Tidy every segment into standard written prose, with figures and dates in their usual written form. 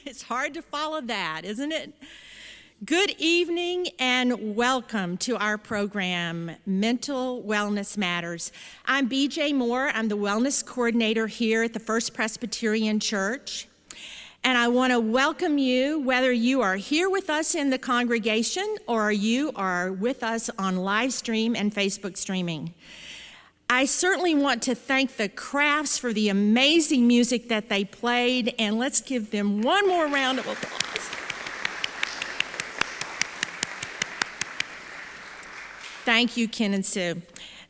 It's hard to follow that, isn't it? Good evening and welcome to our program, Mental Wellness Matters. I'm BJ Moore. I'm the wellness coordinator here at the First Presbyterian Church. And I want to welcome you, whether you are here with us in the congregation or you are with us on live stream and Facebook streaming. I certainly want to thank the Crafts for the amazing music that they played, and let's give them one more round of applause. Thank you, Ken and Sue.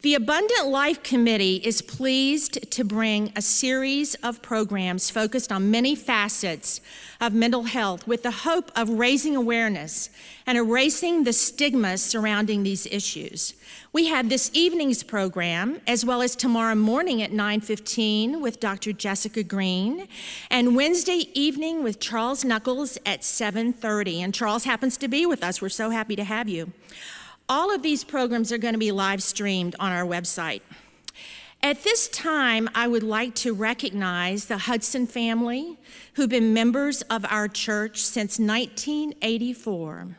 The Abundant Life Committee is pleased to bring a series of programs focused on many facets of mental health with the hope of raising awareness and erasing the stigma surrounding these issues. We have this evening's program, as well as tomorrow morning at 9:15 with Dr. Jessica Green, and Wednesday evening with Charles Knuckles at 7:30. And Charles happens to be with us. We're so happy to have you. All of these programs are going to be live streamed on our website. At this time, I would like to recognize the Hudson family, who've been members of our church since 1984.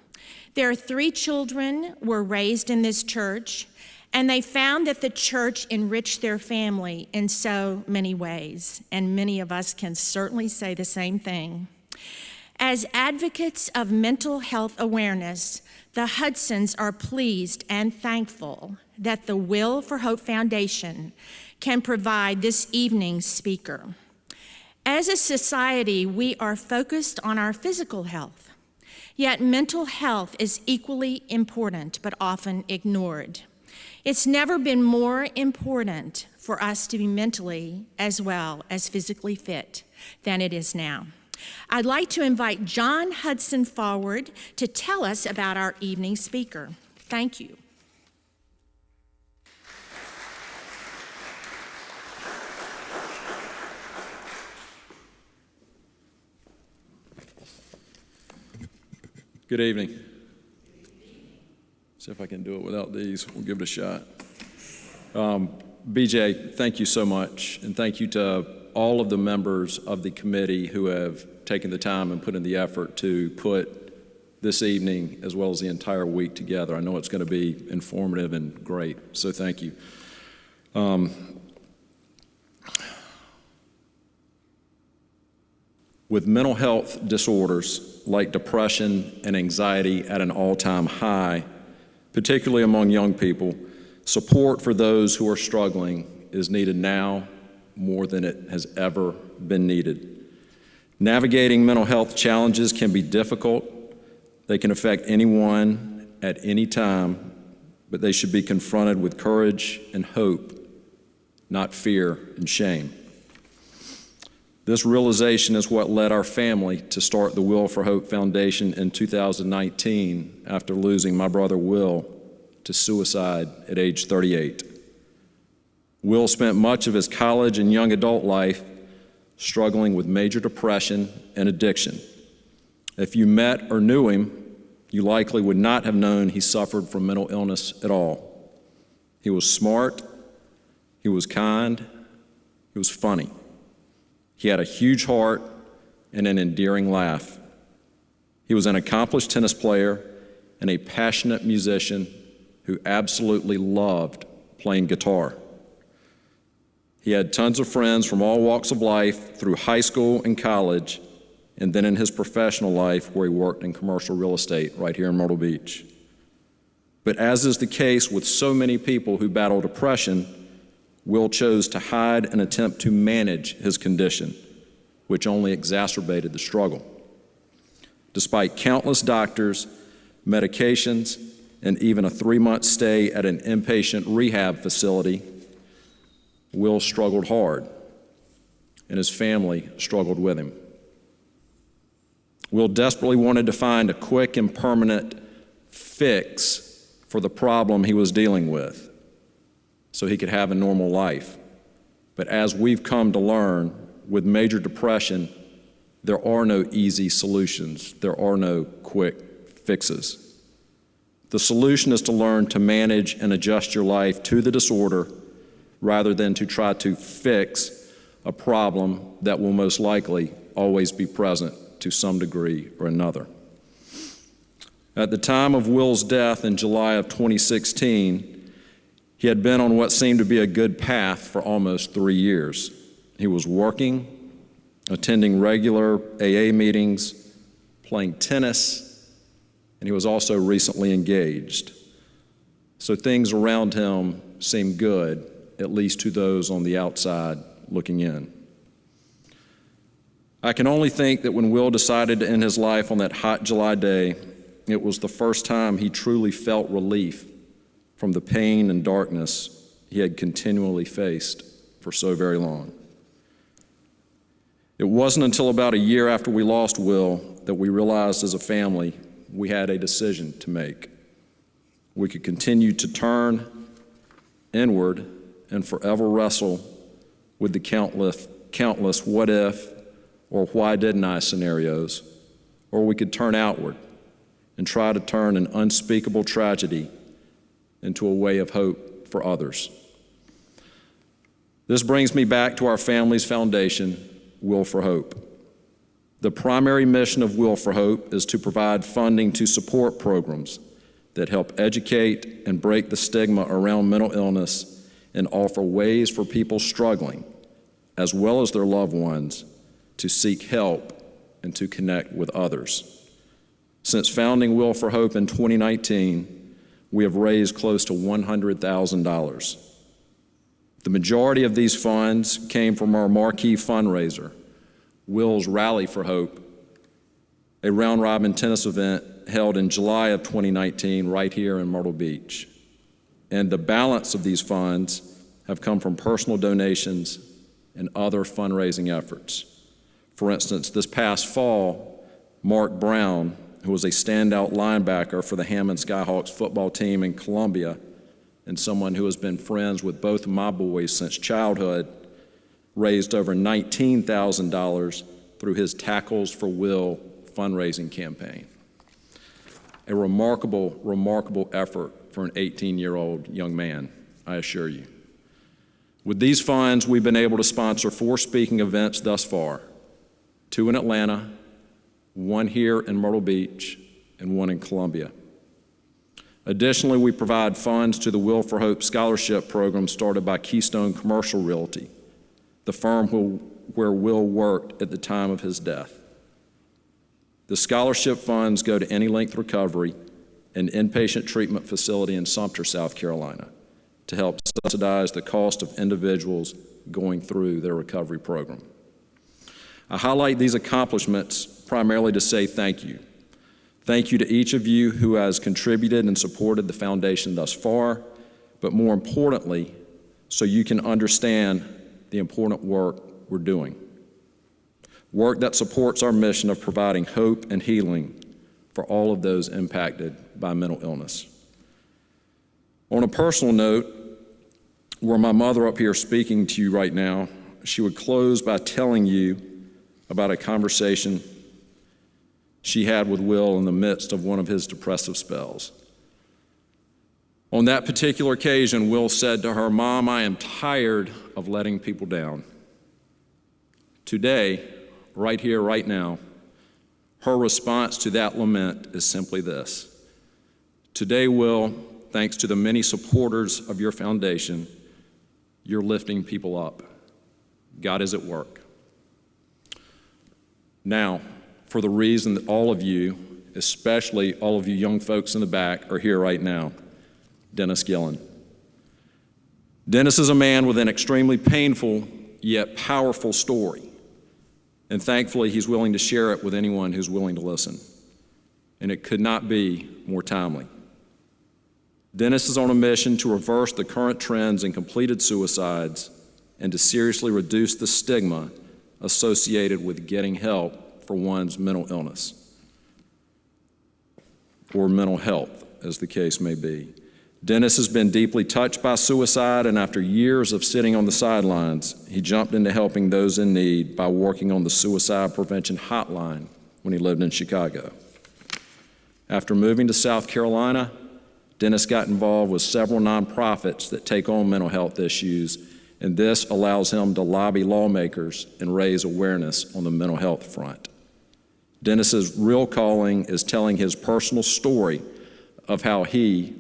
Their 3 children were raised in this church, and they found that the church enriched their family in so many ways, and many of us can certainly say the same thing. As advocates of mental health awareness, the Hudsons are pleased and thankful that the Will for Hope Foundation can provide this evening's speaker. As a society, we are focused on our physical health, yet mental health is equally important but often ignored. It's never been more important for us to be mentally as well as physically fit than it is now. I'd like to invite John Hudson forward to tell us about our evening speaker. Thank you. Good evening. See if I can do it without these. We'll give it a shot. BJ, thank you so much, and thank you to all of the members of the committee who have taken the time and put in the effort to put this evening as well as the entire week together. I know it's going to be informative and great, so thank you. With mental health disorders like depression and anxiety at an all-time high, particularly among young people, support for those who are struggling is needed now more than it has ever been needed. Navigating mental health challenges can be difficult. They can affect anyone at any time, but they should be confronted with courage and hope, not fear and shame. This realization is what led our family to start the Will for Hope Foundation in 2019 after losing my brother Will to suicide at age 38. Will spent much of his college and young adult life struggling with major depression and addiction. If you met or knew him, you likely would not have known he suffered from mental illness at all. He was smart, he was kind, he was funny. He had a huge heart and an endearing laugh. He was an accomplished tennis player and a passionate musician who absolutely loved playing guitar. He had tons of friends from all walks of life through high school and college, and then in his professional life where he worked in commercial real estate right here in Myrtle Beach. But as is the case with so many people who battle depression, Will chose to hide and attempt to manage his condition, which only exacerbated the struggle. Despite countless doctors, medications, and even a 3-month stay at an inpatient rehab facility, Will struggled hard, and his family struggled with him. Will desperately wanted to find a quick and permanent fix for the problem he was dealing with so he could have a normal life. But as we've come to learn, with major depression, there are no easy solutions. There are no quick fixes. The solution is to learn to manage and adjust your life to the disorder rather than to try to fix a problem that will most likely always be present to some degree or another. At the time of Will's death in July of 2016, he had been on what seemed to be a good path for almost 3 years. He was working, attending regular AA meetings, playing tennis, and he was also recently engaged. So things around him seemed good, at least to those on the outside looking in. I can only think that when Will decided to end his life on that hot July day, it was the first time he truly felt relief from the pain and darkness he had continually faced for so very long. It wasn't until about a year after we lost Will that we realized as a family we had a decision to make. We could continue to turn inward and forever wrestle with the countless what if or why didn't I scenarios, or we could turn outward and try to turn an unspeakable tragedy into a way of hope for others. This brings me back to our family's foundation, Will for Hope. The primary mission of Will for Hope is to provide funding to support programs that help educate and break the stigma around mental illness and offer ways for people struggling, as well as their loved ones, to seek help and to connect with others. Since founding Will for Hope in 2019, we have raised close to $100,000. The majority of these funds came from our marquee fundraiser, Will's Rally for Hope, a round-robin tennis event held in July of 2019 right here in Myrtle Beach. And the balance of these funds have come from personal donations and other fundraising efforts. For instance, this past fall, Mark Brown, who was a standout linebacker for the Hammond Skyhawks football team in Columbia, and someone who has been friends with both of my boys since childhood, raised over $19,000 through his Tackles for Will fundraising campaign. A remarkable, remarkable effort for an 18-year-old young man, I assure you. With these funds, we've been able to sponsor 4 speaking events thus far, 2 in Atlanta, 1 here in Myrtle Beach, and 1 in Columbia. Additionally, we provide funds to the Will for Hope scholarship program started by Keystone Commercial Realty, the firm where Will worked at the time of his death. The scholarship funds go to Any Length Recovery, an inpatient treatment facility in Sumter, South Carolina, to help subsidize the cost of individuals going through their recovery program. I highlight these accomplishments primarily to say thank you. Thank you to each of you who has contributed and supported the foundation thus far, but more importantly, so you can understand the important work we're doing. Work that supports our mission of providing hope and healing for all of those impacted by mental illness. On a personal note, were my mother up here speaking to you right now, she would close by telling you about a conversation she had with Will in the midst of one of his depressive spells. On that particular occasion, Will said to her, "Mom, I am tired of letting people down." Today, right here, right now, her response to that lament is simply this: "Today, Will, thanks to the many supporters of your foundation, you're lifting people up. God is at work." Now, for the reason that all of you, especially all of you young folks in the back, are here right now, Dennis Gillan. Dennis is a man with an extremely painful yet powerful story, and thankfully he's willing to share it with anyone who's willing to listen, and it could not be more timely. Dennis is on a mission to reverse the current trends in completed suicides and to seriously reduce the stigma associated with getting help for one's mental illness, or mental health, as the case may be. Dennis has been deeply touched by suicide, and after years of sitting on the sidelines, he jumped into helping those in need by working on the suicide prevention hotline when he lived in Chicago. After moving to South Carolina, Dennis got involved with several nonprofits that take on mental health issues, and this allows him to lobby lawmakers and raise awareness on the mental health front. Dennis's real calling is telling his personal story of how he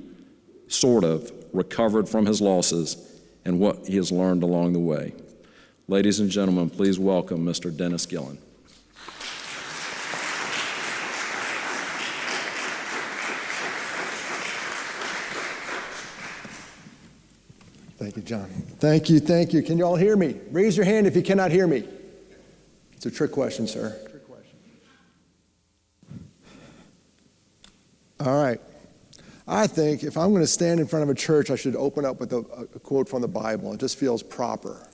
sort of recovered from his losses and what he has learned along the way. Ladies and gentlemen, please welcome Mr. Dennis Gillan. Thank you, John. Thank you, thank you. Can you all hear me? Raise your hand if you cannot hear me. It's a trick question, sir. All right. I think if I'm going to stand in front of a church, I should open up with a quote from the Bible. It just feels proper.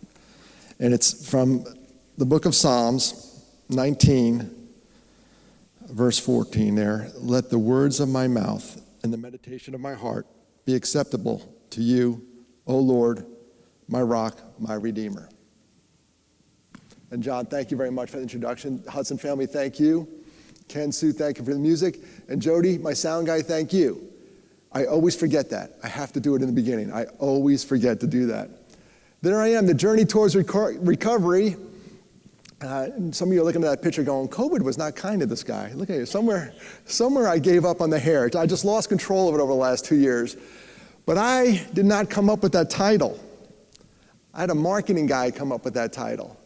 And it's from the book of Psalms 19, verse 14 there. Let the words of my mouth and the meditation of my heart be acceptable to you, O Lord, my rock, my redeemer. And John, thank you very much for the introduction. Hudson family, thank you. Ken, Sue, thank you for the music. And Jody, my sound guy, thank you. I always forget that. I have to do it in the beginning. I always forget to do that. There I am, the journey towards recovery. And some of you are looking at that picture going, COVID was not kind to this guy. Look at you. Somewhere I gave up on the hair. I just lost control of it over the last 2 years. But I did not come up with that title. I had a marketing guy come up with that title.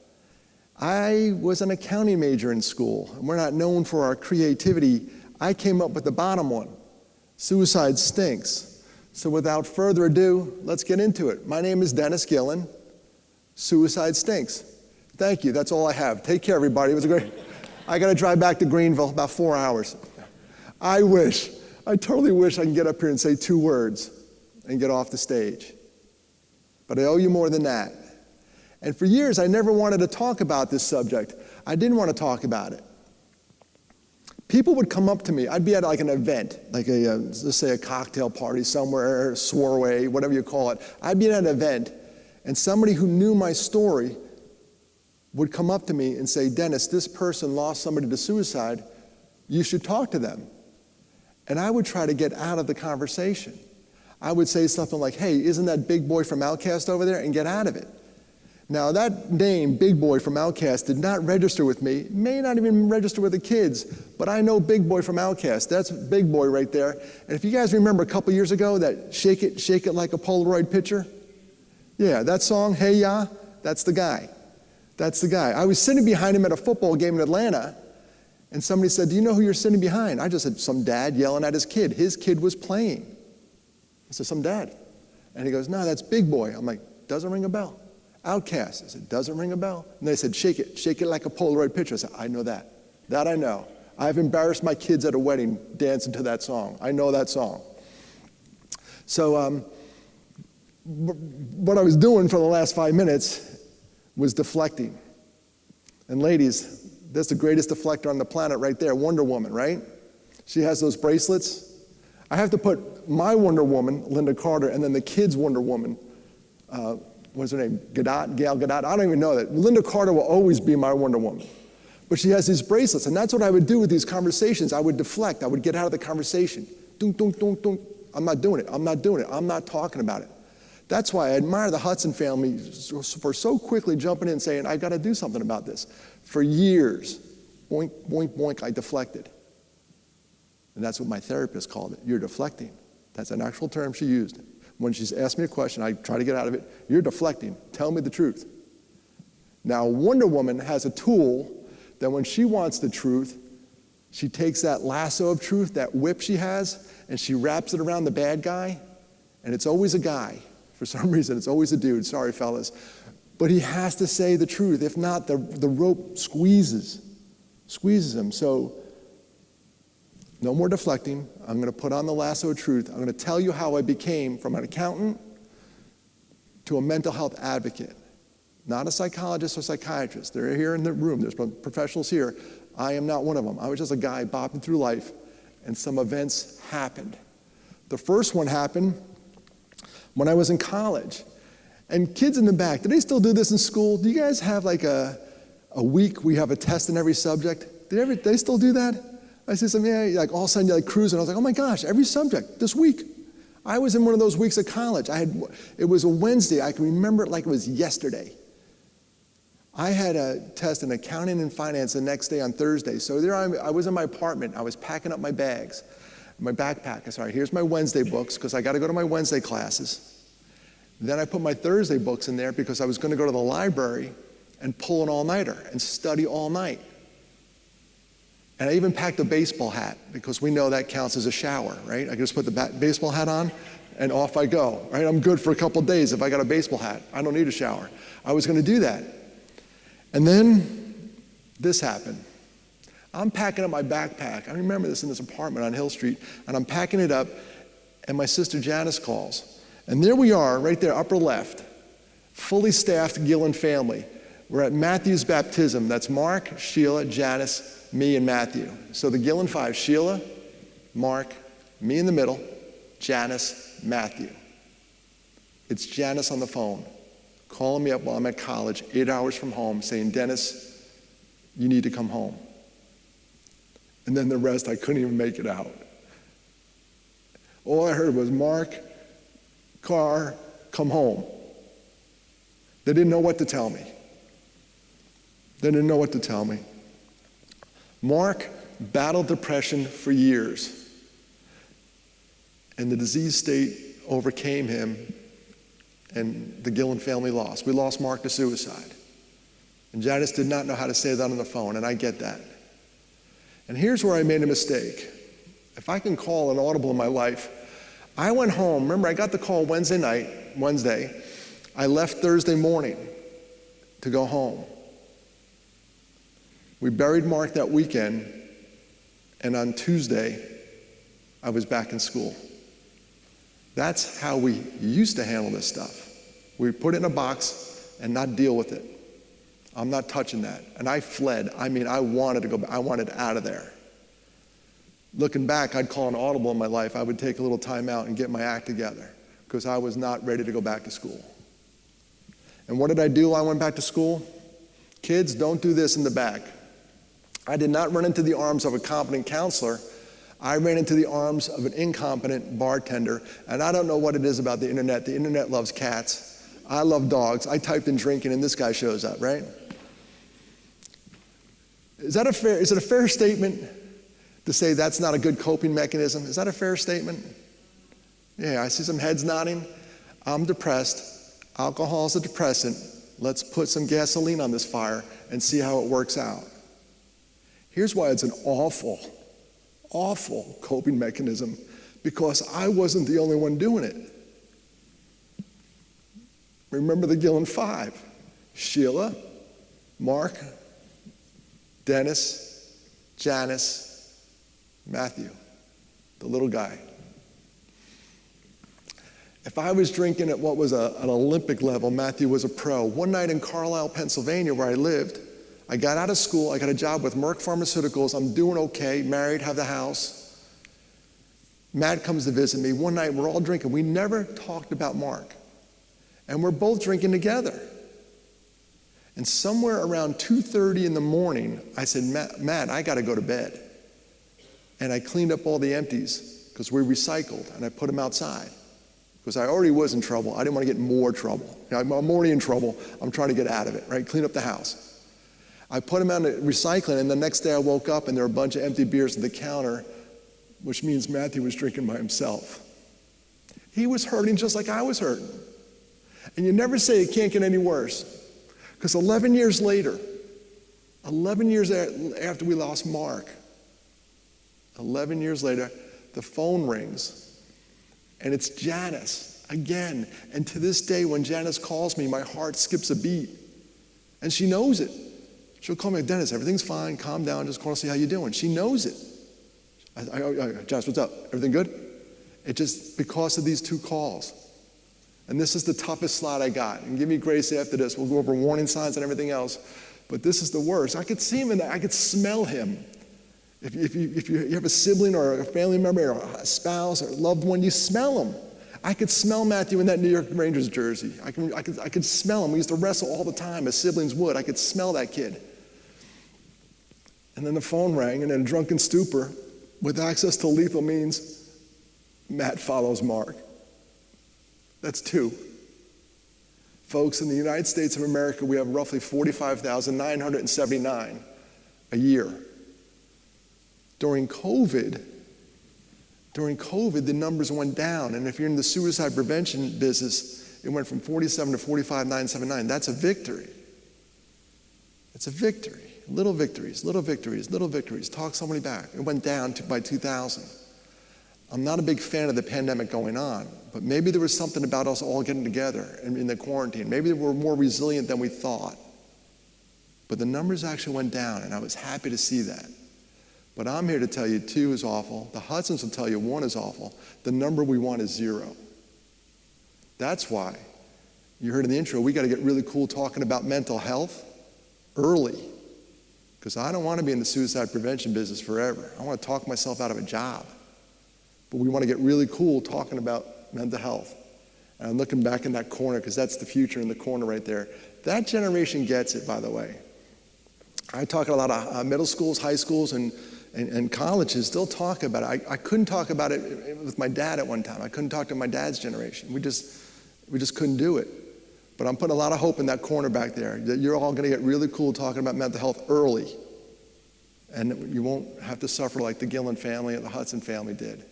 I was an accounting major in school, and we're not known for our creativity. I came up with the bottom one. Suicide stinks. So without further ado, let's get into it. My name is Dennis Gillan. Suicide stinks. Thank you. That's all I have. Take care, everybody. It was a great. I got to drive back to Greenville, about 4 hours. I totally wish I can get up here and say 2 words and get off the stage. But I owe you more than that. And for years, I never wanted to talk about this subject. I didn't want to talk about it. People would come up to me. I'd be at like an event, like let's say a cocktail party somewhere, a soiree, whatever you call it. I'd be at an event, and somebody who knew my story would come up to me and say, Dennis, this person lost somebody to suicide. You should talk to them. And I would try to get out of the conversation. I would say something like, hey, isn't that Big Boy from Outkast over there? And get out of it. Now, that name, Big Boy from Outkast, did not register with me, may not even register with the kids, but I know Big Boy from Outkast. That's Big Boy right there. And if you guys remember a couple years ago, that Shake It Like a Polaroid Picture? Yeah, that song, Hey Ya, that's the guy. That's the guy. I was sitting behind him at a football game in Atlanta, and somebody said, do you know who you're sitting behind? I just said, some dad yelling at his kid. His kid was playing. I said, some dad. And he goes, no, that's Big Boy. I'm like, doesn't ring a bell. Outkast. I said, doesn't ring a bell. And they said, shake it like a Polaroid picture. I said, I know that. That I know. I've embarrassed my kids at a wedding dancing to that song. I know that song. So what I was doing for the last 5 minutes was deflecting. And ladies, that's the greatest deflector on the planet right there, Wonder Woman, right? She has those bracelets. I have to put my Wonder Woman, Linda Carter, and then the kids' Wonder Woman, what's her name, Gail Gadot, I don't even know that. Linda Carter will always be my Wonder Woman. But she has these bracelets, and that's what I would do with these conversations. I would deflect. I would get out of the conversation. Dunk, dunk, dunk, dunk. I'm not doing it. I'm not doing it. I'm not talking about it. That's why I admire the Hudson family for so quickly jumping in and saying, I've got to do something about this. For years, boink, boink, boink, I deflected. And that's what my therapist called it. You're deflecting. That's an actual term she used. When she's asked me a question, I try to get out of it. You're deflecting. Tell me the truth. Now, Wonder Woman has a tool that when she wants the truth, she takes that lasso of truth, that whip she has, and she wraps it around the bad guy, and it's always a guy. For some reason, it's always a dude. Sorry, fellas. But he has to say the truth. If not, the rope squeezes him. So no more deflecting. I'm going to put on the lasso of truth. I'm going to tell you how I became from an accountant to a mental health advocate. Not a psychologist or psychiatrist. They're here in the room. There's professionals here. I am not one of them. I was just a guy bopping through life, and some events happened. The first one happened when I was in college. And kids in the back, do they still do this in school? Do you guys have like a week where you have a test in every subject? Do they still do that? I said something, yeah, like all of a sudden you're like cruising. I was like, oh my gosh, every subject this week. I was in one of those weeks of college. It was a Wednesday. I can remember it like it was yesterday. I had a test in accounting and finance the next day on Thursday. So there I was in my apartment. I was packing up my bags, my backpack. Sorry, here's my Wednesday books because I got to go to my Wednesday classes. Then I put my Thursday books in there because I was going to go to the library and pull an all-nighter and study all night. And I even packed a baseball hat because we know that counts as a shower, right? I can just put the baseball hat on and off I go, right? I'm good for a couple days if I got a baseball hat. I don't need a shower. I was going to do that. And then this happened. I'm packing up my backpack. I remember this in this apartment on Hill Street, and I'm packing it up, and my sister Janice calls. And there we are, right there, upper left, fully staffed Gillan family. We're at Matthew's baptism. That's Mark, Sheila, Janice, me, and Matthew. So the Gillan five: Sheila, Mark, me in the middle, Janice, Matthew. It's Janice on the phone, calling me up while I'm at college, 8 hours from home, saying, Dennis, you need to come home. And then the rest, I couldn't even make it out. All I heard was, Mark, car, come home. They didn't know what to tell me. They didn't know what to tell me. Mark battled depression for years, and the disease state overcame him, and the Gillan family lost. We lost Mark to suicide. And Janice did not know how to say that on the phone, and I get that. And here's where I made a mistake. If I can call an audible in my life, I went home. Remember, I got the call Wednesday. I left Thursday morning to go home. We buried Mark that weekend, and on Tuesday, I was back in school. That's how we used to handle this stuff. We put it in a box and not deal with it. I'm not touching that. And I fled. I mean, I wanted to go back. I wanted out of there. Looking back, I'd call an audible in my life. I would take a little time out and get my act together because I was not ready to go back to school. And what did I do while I went back to school? Kids, don't do this in the back. I did not run into the arms of a competent counselor. I ran into the arms of an incompetent bartender, and I don't know what it is about the internet. The internet loves cats. I love dogs. I typed in drinking, and this guy shows up, right? Is it a fair statement to say that's not a good coping mechanism? Is that a fair statement? Yeah, I see some heads nodding. I'm depressed. Alcohol is a depressant. Let's put some gasoline on this fire and see how it works out. Here's why it's an awful coping mechanism, because I wasn't the only one doing it. Remember the Gillan five: Sheila, Mark, Dennis, Janice, Matthew, the little guy. If I was drinking at what was an Olympic level, Matthew was a pro. One night in Carlisle, Pennsylvania, where I lived, I got out of school, I got a job with Merck Pharmaceuticals, I'm doing okay, married, have the house. Matt comes to visit me. One night, we're all drinking. We never talked about Mark. And we're both drinking together. And somewhere around 2:30 in the morning, I said, Matt, I got to go to bed. And I cleaned up all the empties, because we recycled, and I put them outside. Because I already was in trouble. I didn't want to get more trouble. I'm already in trouble. I'm trying to get out of it, right? Clean up the house. I put them out to recycling, and the next day I woke up and there were a bunch of empty beers at the counter, which means Matthew was drinking by himself. He was hurting just like I was hurting. And you never say it can't get any worse. Because 11 years later, 11 years after we lost Mark, 11 years later, the phone rings, and it's Janice again. And to this day, when Janice calls me, my heart skips a beat. And she knows it. She'll call me, Dennis, everything's fine, calm down, just want to see how you're doing. She knows it. Janice, what's up? Everything good? It just, because of these two calls. And this is the toughest slot I got. And give me grace after this. We'll go over warning signs and everything else. But this is the worst. I could see him, and I could smell him. If you have a sibling or a family member or a spouse or a loved one, you smell him. I could smell Matthew in that New York Rangers jersey. I could smell him. We used to wrestle all the time, as siblings would. I could smell that kid. And then the phone rang, and in a drunken stupor, with access to lethal means, Matt follows Mark. That's two. Folks, in the United States of America, we have roughly 45,979 a year. During COVID, the numbers went down. And if you're in the suicide prevention business, it went from 47 to 45,979. That's a victory. It's a victory. Little victories, little victories, little victories. Talk somebody back. It went down by 2,000. I'm not a big fan of the pandemic going on, but maybe there was something about us all getting together in the quarantine. Maybe we're more resilient than we thought. But the numbers actually went down, and I was happy to see that. But I'm here to tell you 2 is awful. The Hudsons will tell you 1 is awful. The number we want is 0. That's why, you heard in the intro, we got to get really cool talking about mental health early. Because I don't want to be in the suicide prevention business forever. I want to talk myself out of a job. But we want to get really cool talking about mental health. And I'm looking back in that corner because that's the future in the corner right there. That generation gets it, by the way. I talk at a lot of middle schools, high schools, and colleges. They'll talk about it. I couldn't talk about it with my dad at one time. I couldn't talk to my dad's generation. We just couldn't do it. But I'm putting a lot of hope in that corner back there, that you're all going to get really cool talking about mental health early. And you won't have to suffer like the Gillan family and the Hudson family did.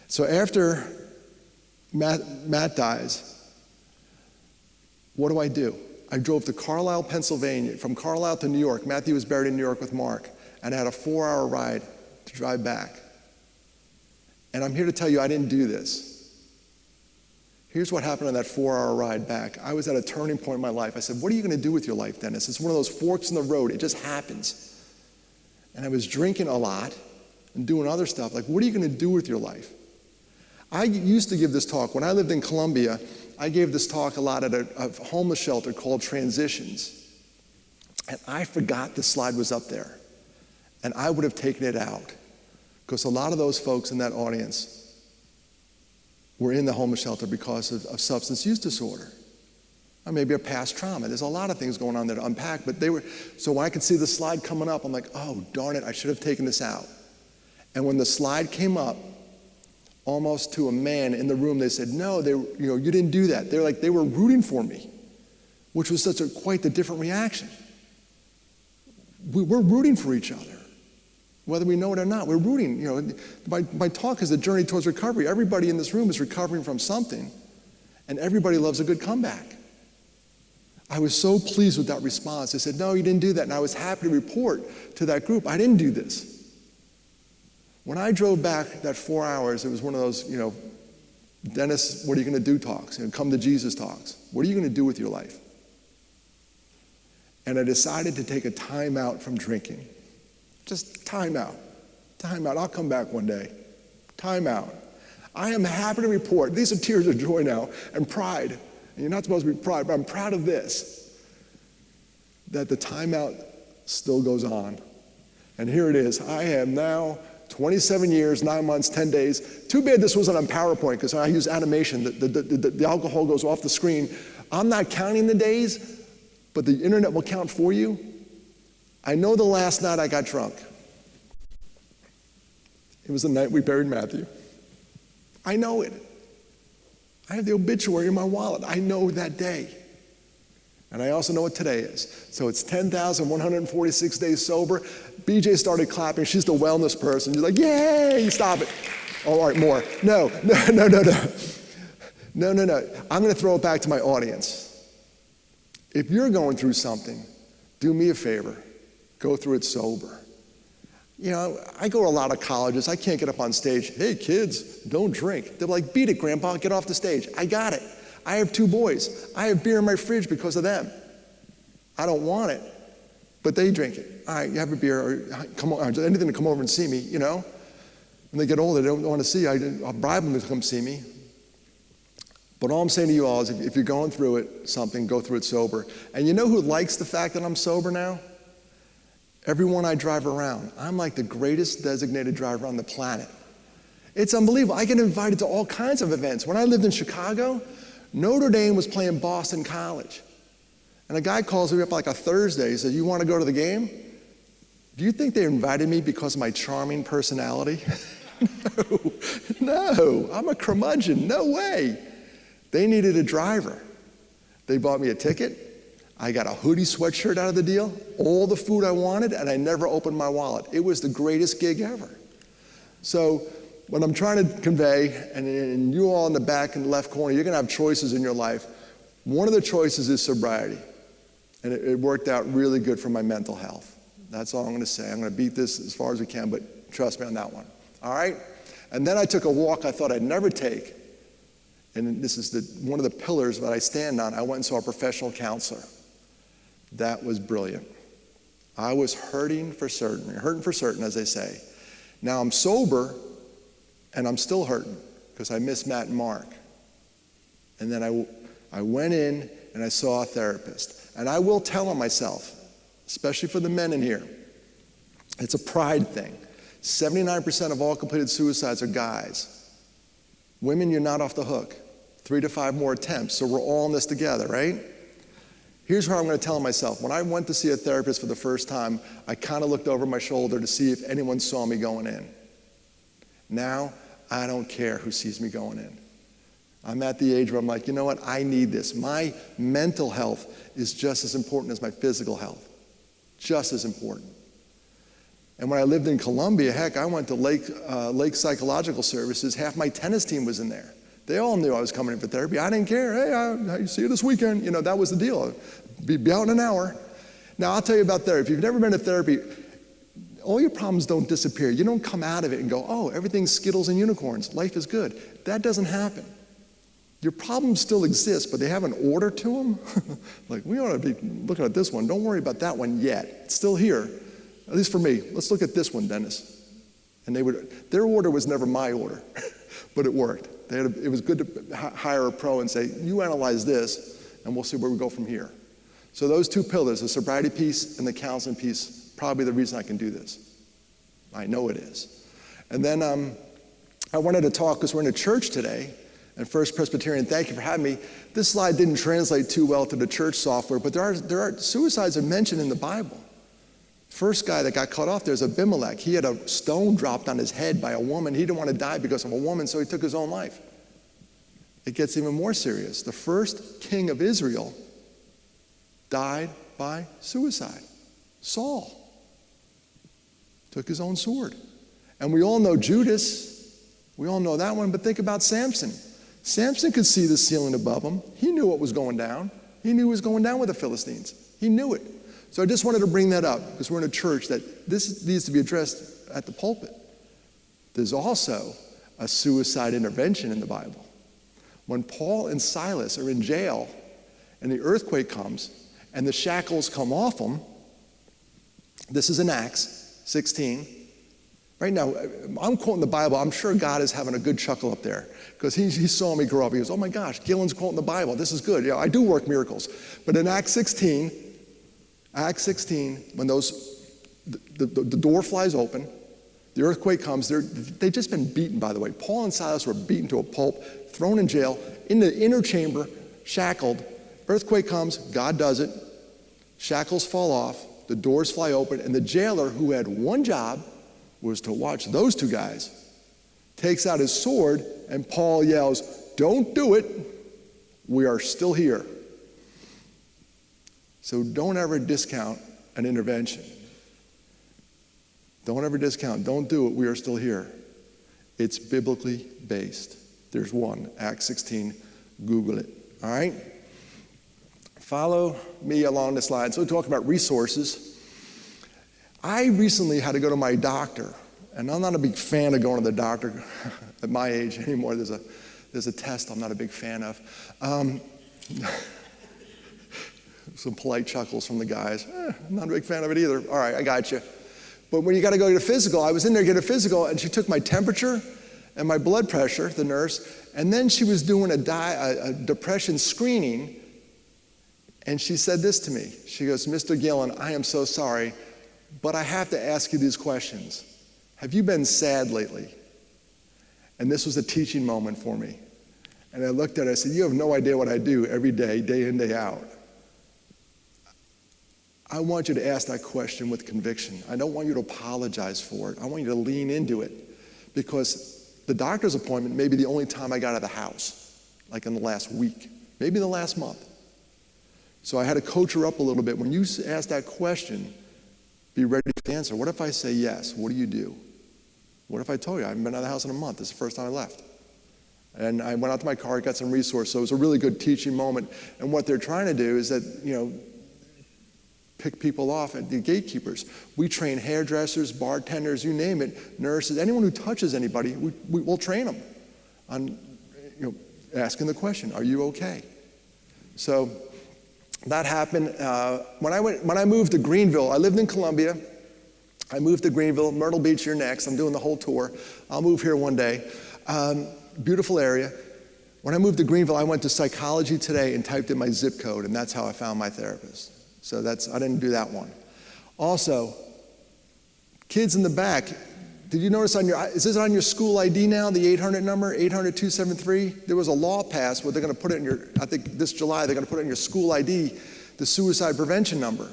So after Matt dies, what do? I drove to Carlisle, Pennsylvania. From Carlisle to New York. Matthew was buried in New York with Mark. And I had a 4-hour ride to drive back. And I'm here to tell you I didn't do this. Here's what happened on that 4-hour ride back. I was at a turning point in my life. I said, what are you going to do with your life, Dennis? It's one of those forks in the road. It just happens. And I was drinking a lot and doing other stuff. Like, what are you going to do with your life? I used to give this talk. When I lived in Columbia, I gave this talk a lot at a homeless shelter called Transitions. And I forgot the slide was up there. And I would have taken it out. Because a lot of those folks in that audience were in the homeless shelter because of substance use disorder. Or maybe a past trauma. There's a lot of things going on there to unpack. But so when I could see the slide coming up, I'm like, oh, darn it, I should have taken this out. And when the slide came up, almost to a man in the room, they said, no, you didn't do that. They were rooting for me, which was quite the different reaction. We're rooting for each other. Whether we know it or not, we're rooting. My talk is a journey towards recovery. Everybody in this room is recovering from something, and everybody loves a good comeback. I was so pleased with that response. They said, no, you didn't do that. And I was happy to report to that group, I didn't do this. When I drove back that 4 hours, it was one of those, Dennis, what are you going to do talks? Come to Jesus talks. What are you going to do with your life? And I decided to take a time out from drinking. Just time out. Time out. I'll come back one day. Time out. I am happy to report, these are tears of joy now, and pride. And you're not supposed to be proud, but I'm proud of this, that the timeout still goes on. And here it is. I am now 27 years, 9 months, 10 days. Too bad this wasn't on PowerPoint because I use animation. The alcohol goes off the screen. I'm not counting the days, but the internet will count for you. I know the last night I got drunk. It was the night we buried Matthew. I know it. I have the obituary in my wallet. I know that day. And I also know what today is. So it's 10,146 days sober. BJ started clapping. She's the wellness person. She's like, yay, stop it. Oh, all right, more. No. I'm going to throw it back to my audience. If you're going through something, do me a favor. Go through it sober. I go to a lot of colleges. I can't get up on stage. Hey, kids, don't drink. They're like, beat it, Grandpa. Get off the stage. I got it. I have 2 boys. I have beer in my fridge because of them. I don't want it, but they drink it. All right, you have a beer, or come on, anything to come over and see me, When they get older, they don't want to see you. I'll bribe them to come see me. But all I'm saying to you all is if you're going through something, go through it sober. And you know who likes the fact that I'm sober now? Everyone I drive around. I'm like the greatest designated driver on the planet. It's unbelievable. I get invited to all kinds of events. When I lived in Chicago, Notre Dame was playing Boston College. And a guy calls me up like a Thursday. He says, you want to go to the game? Do you think they invited me because of my charming personality? No, I'm a curmudgeon. No way. They needed a driver. They bought me a ticket. I got a hoodie sweatshirt out of the deal, all the food I wanted, and I never opened my wallet. It was the greatest gig ever. So what I'm trying to convey, and you all in the back in the left corner, you're going to have choices in your life. One of the choices is sobriety. And it worked out really good for my mental health. That's all I'm going to say. I'm going to beat this as far as we can, but trust me on that one. All right? And then I took a walk I thought I'd never take. And this is one of the pillars that I stand on. I went and saw a professional counselor. That was brilliant. I was hurting for certain, as they say. Now I'm sober, and I'm still hurting because I miss Matt and Mark. And then I went in and I saw a therapist. And I will tell on myself, especially for the men in here, it's a pride thing. 79% of all completed suicides are guys. Women, you're not off the hook. 3 to 5 more attempts, so we're all in this together, right? Here's what I'm going to tell myself. When I went to see a therapist for the first time, I kind of looked over my shoulder to see if anyone saw me going in. Now, I don't care who sees me going in. I'm at the age where I'm like, you know what, I need this. My mental health is just as important as my physical health. Just as important. And when I lived in Columbia, heck, I went to Lake Psychological Services. Half my tennis team was in there. They all knew I was coming in for therapy. I didn't care. Hey, I'll see you this weekend. You know, that was the deal. Be out in an hour. Now, I'll tell you about therapy. If you've never been to therapy, all your problems don't disappear. You don't come out of it and go, oh, everything's Skittles and unicorns. Life is good. That doesn't happen. Your problems still exist, but they have an order to them. Like, we ought to be looking at this one. Don't worry about that one yet. It's still here, at least for me. Let's look at this one, Dennis. And their order was never my order, but it worked. It was good to hire a pro and say, you analyze this, and we'll see where we go from here. So those two pillars, the sobriety piece and the counseling piece, probably the reason I can do this. I know it is. And then I wanted to talk, because we're in a church today, and First Presbyterian, thank you for having me. This slide didn't translate too well to the church software, but there are suicides are mentioned in the Bible. First guy that got cut off there is Abimelech. He had a stone dropped on his head by a woman. He didn't want to die because of a woman, so he took his own life. It gets even more serious. The first king of Israel died by suicide. Saul took his own sword. And we all know Judas. We all know that one, but think about Samson. Samson could see the ceiling above him. He knew what was going down. He knew what was going down with the Philistines. He knew it. So I just wanted to bring that up because we're in a church that this needs to be addressed at the pulpit. There's also a suicide intervention in the Bible. When Paul and Silas are in jail and the earthquake comes and the shackles come off them, this is in Acts 16. Right now, I'm quoting the Bible. I'm sure God is having a good chuckle up there because he saw me grow up. He goes, oh my gosh, Gillan's quoting the Bible. This is good. Yeah, I do work miracles. But in Acts 16, when the door flies open, the earthquake comes, they've just been beaten, by the way. Paul and Silas were beaten to a pulp, thrown in jail, in the inner chamber, shackled. Earthquake comes, God does it. Shackles fall off, the doors fly open, and the jailer, who had one job, was to watch those two guys, takes out his sword, and Paul yells, don't do it, we are still here. So don't ever discount an intervention. Don't ever discount, don't do it, we are still here. It's biblically based. There's one, Acts 16, Google it, all right? Follow me along this line. So we're talking about resources. I recently had to go to my doctor, and I'm not a big fan of going to the doctor at my age anymore. There's a test I'm not a big fan of. Some polite chuckles from the guys. I'm not a big fan of it either. All right, I got you. But when you got to go get a physical, I was in there to get a physical, and she took my temperature and my blood pressure, the nurse, and then she was doing a depression screening, and she said this to me. She goes, Mr. Gillan, I am so sorry, but I have to ask you these questions. Have you been sad lately? And this was a teaching moment for me. And I looked at her, I said, you have no idea what I do every day, day in, day out. I want you to ask that question with conviction. I don't want you to apologize for it. I want you to lean into it, because the doctor's appointment may be the only time I got out of the house, like in the last week, maybe the last month. So I had to coach her up a little bit. When you ask that question, be ready to answer. What if I say yes? What do you do? What if I told you I haven't been out of the house in a month? This is the first time I left. And I went out to my car, got some resources. So it was a really good teaching moment. And what they're trying to do is that, pick people off at the gatekeepers. We train hairdressers, bartenders, you name it, nurses, anyone who touches anybody, we'll train them on asking the question, are you okay? So that happened. When I moved to Greenville, I lived in Columbia. I moved to Greenville, Myrtle Beach, you're next. I'm doing the whole tour. I'll move here one day. Beautiful area. When I moved to Greenville, I went to Psychology Today and typed in my zip code, and that's how I found my therapist. So I didn't do that one. Also, kids in the back, did you notice is this on your school ID now, the 800 number, 800-273? There was a law passed where they're going to put it in I think this July, they're going to put it in your school ID, the suicide prevention number.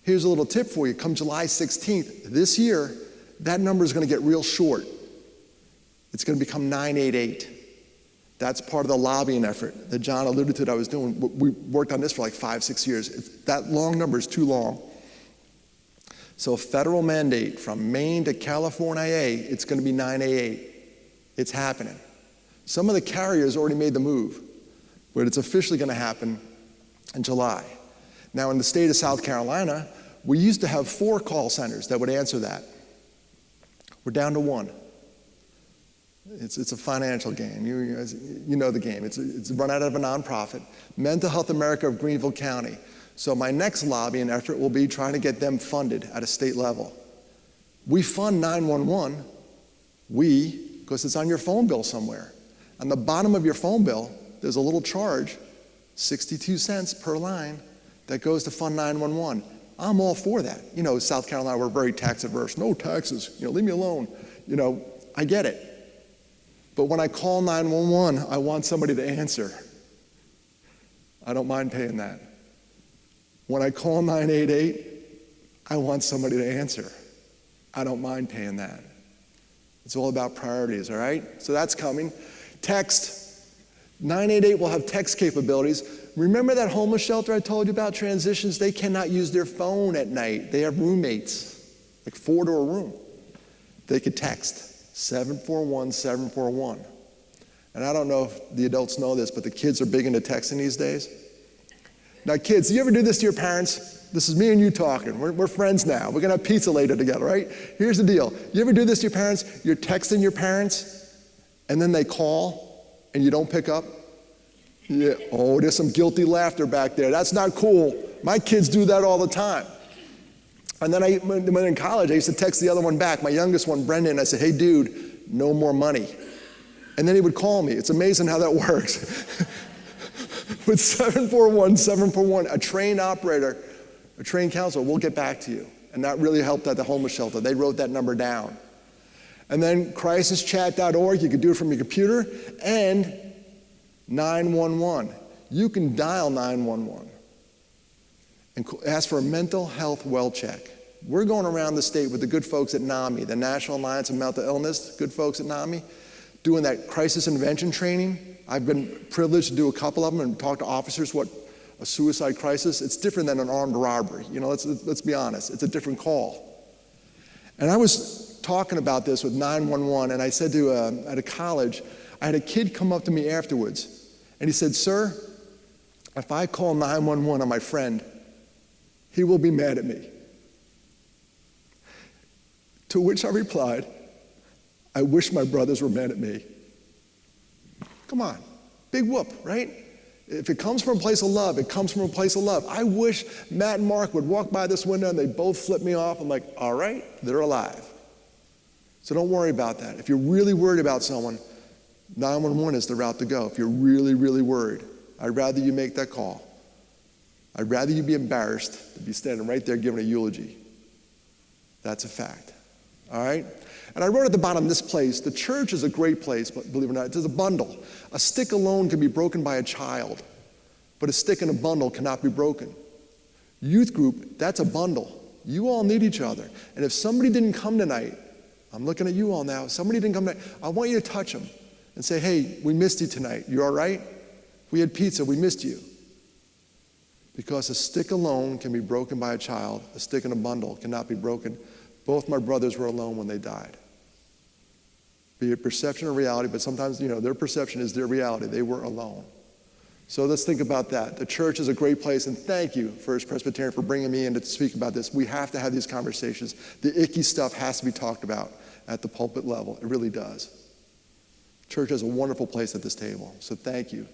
Here's a little tip for you. Come July 16th, this year, that number is going to get real short. It's going to become 988. That's part of the lobbying effort that John alluded to that I was doing. We worked on this for like 5-6 years. That long number is too long. So a federal mandate from Maine to California, it's going to be 988. It's happening. Some of the carriers already made the move, but it's officially going to happen in July. Now in the state of South Carolina, we used to have 4 call centers that would answer that. We're down to 1. It's a financial game. You know the game. It's run out of a nonprofit, Mental Health America of Greenville County. So my next lobbying effort will be trying to get them funded at a state level. We fund 911, because it's on your phone bill somewhere. On the bottom of your phone bill, there's a little charge, 62 cents per line, that goes to fund 911. I'm all for that. South Carolina, we're very tax averse. No taxes, leave me alone. I get it. But when I call 911, I want somebody to answer. I don't mind paying that. When I call 988, I want somebody to answer. I don't mind paying that. It's all about priorities, all right? So that's coming. Text. 988 will have text capabilities. Remember that homeless shelter I told you about, Transitions? They cannot use their phone at night. They have roommates, like 4 to a room. They could text 741-741. And I don't know if the adults know this, but the kids are big into texting these days. Now, kids, do you ever do this to your parents? This is me and you talking. We're friends now. We're going to have pizza later together, right? Here's the deal. You ever do this to your parents? You're texting your parents, and then they call, and you don't pick up? Yeah. Oh, there's some guilty laughter back there. That's not cool. My kids do that all the time. And then when in college, I used to text the other one back, my youngest one, Brendan. I said, hey, dude, no more money. And then he would call me. It's amazing how that works. With 741, a trained operator, a trained counselor, we'll get back to you. And that really helped at the homeless shelter. They wrote that number down. And then crisischat.org, you can do it from your computer, and 911. You can dial 911 and ask for a mental health well check. We're going around the state with the good folks at NAMI, the National Alliance of Mental Illness, good folks at NAMI, doing that crisis intervention training. I've been privileged to do a couple of them and talk to officers what a suicide crisis, it's different than an armed robbery. Let's be honest, it's a different call. And I was talking about this with 911, and I said at a college, I had a kid come up to me afterwards, and he said, sir, if I call 911 on my friend, he will be mad at me. To which I replied, I wish my brothers were mad at me. Come on, big whoop, right? If it comes from a place of love, it comes from a place of love. I wish Matt and Mark would walk by this window and they both flip me off. I'm like, all right, they're alive. So don't worry about that. If you're really worried about someone, 911 is the route to go. If you're really, really worried, I'd rather you make that call. I'd rather you be embarrassed than be standing right there giving a eulogy. That's a fact. All right? And I wrote at the bottom, this place, the church is a great place, but believe it or not, it's a bundle. A stick alone can be broken by a child, but a stick in a bundle cannot be broken. Youth group, that's a bundle. You all need each other. And if somebody didn't come tonight, I'm looking at you all now, if somebody didn't come tonight, I want you to touch them and say, hey, we missed you tonight. You all right? We had pizza, we missed you. Because a stick alone can be broken by a child. A stick in a bundle cannot be broken. Both my brothers were alone when they died. Be it perception or reality, but sometimes, their perception is their reality. They were alone. So let's think about that. The church is a great place, and thank you, First Presbyterian, for bringing me in to speak about this. We have to have these conversations. The icky stuff has to be talked about at the pulpit level. It really does. Church is a wonderful place at this table. So thank you,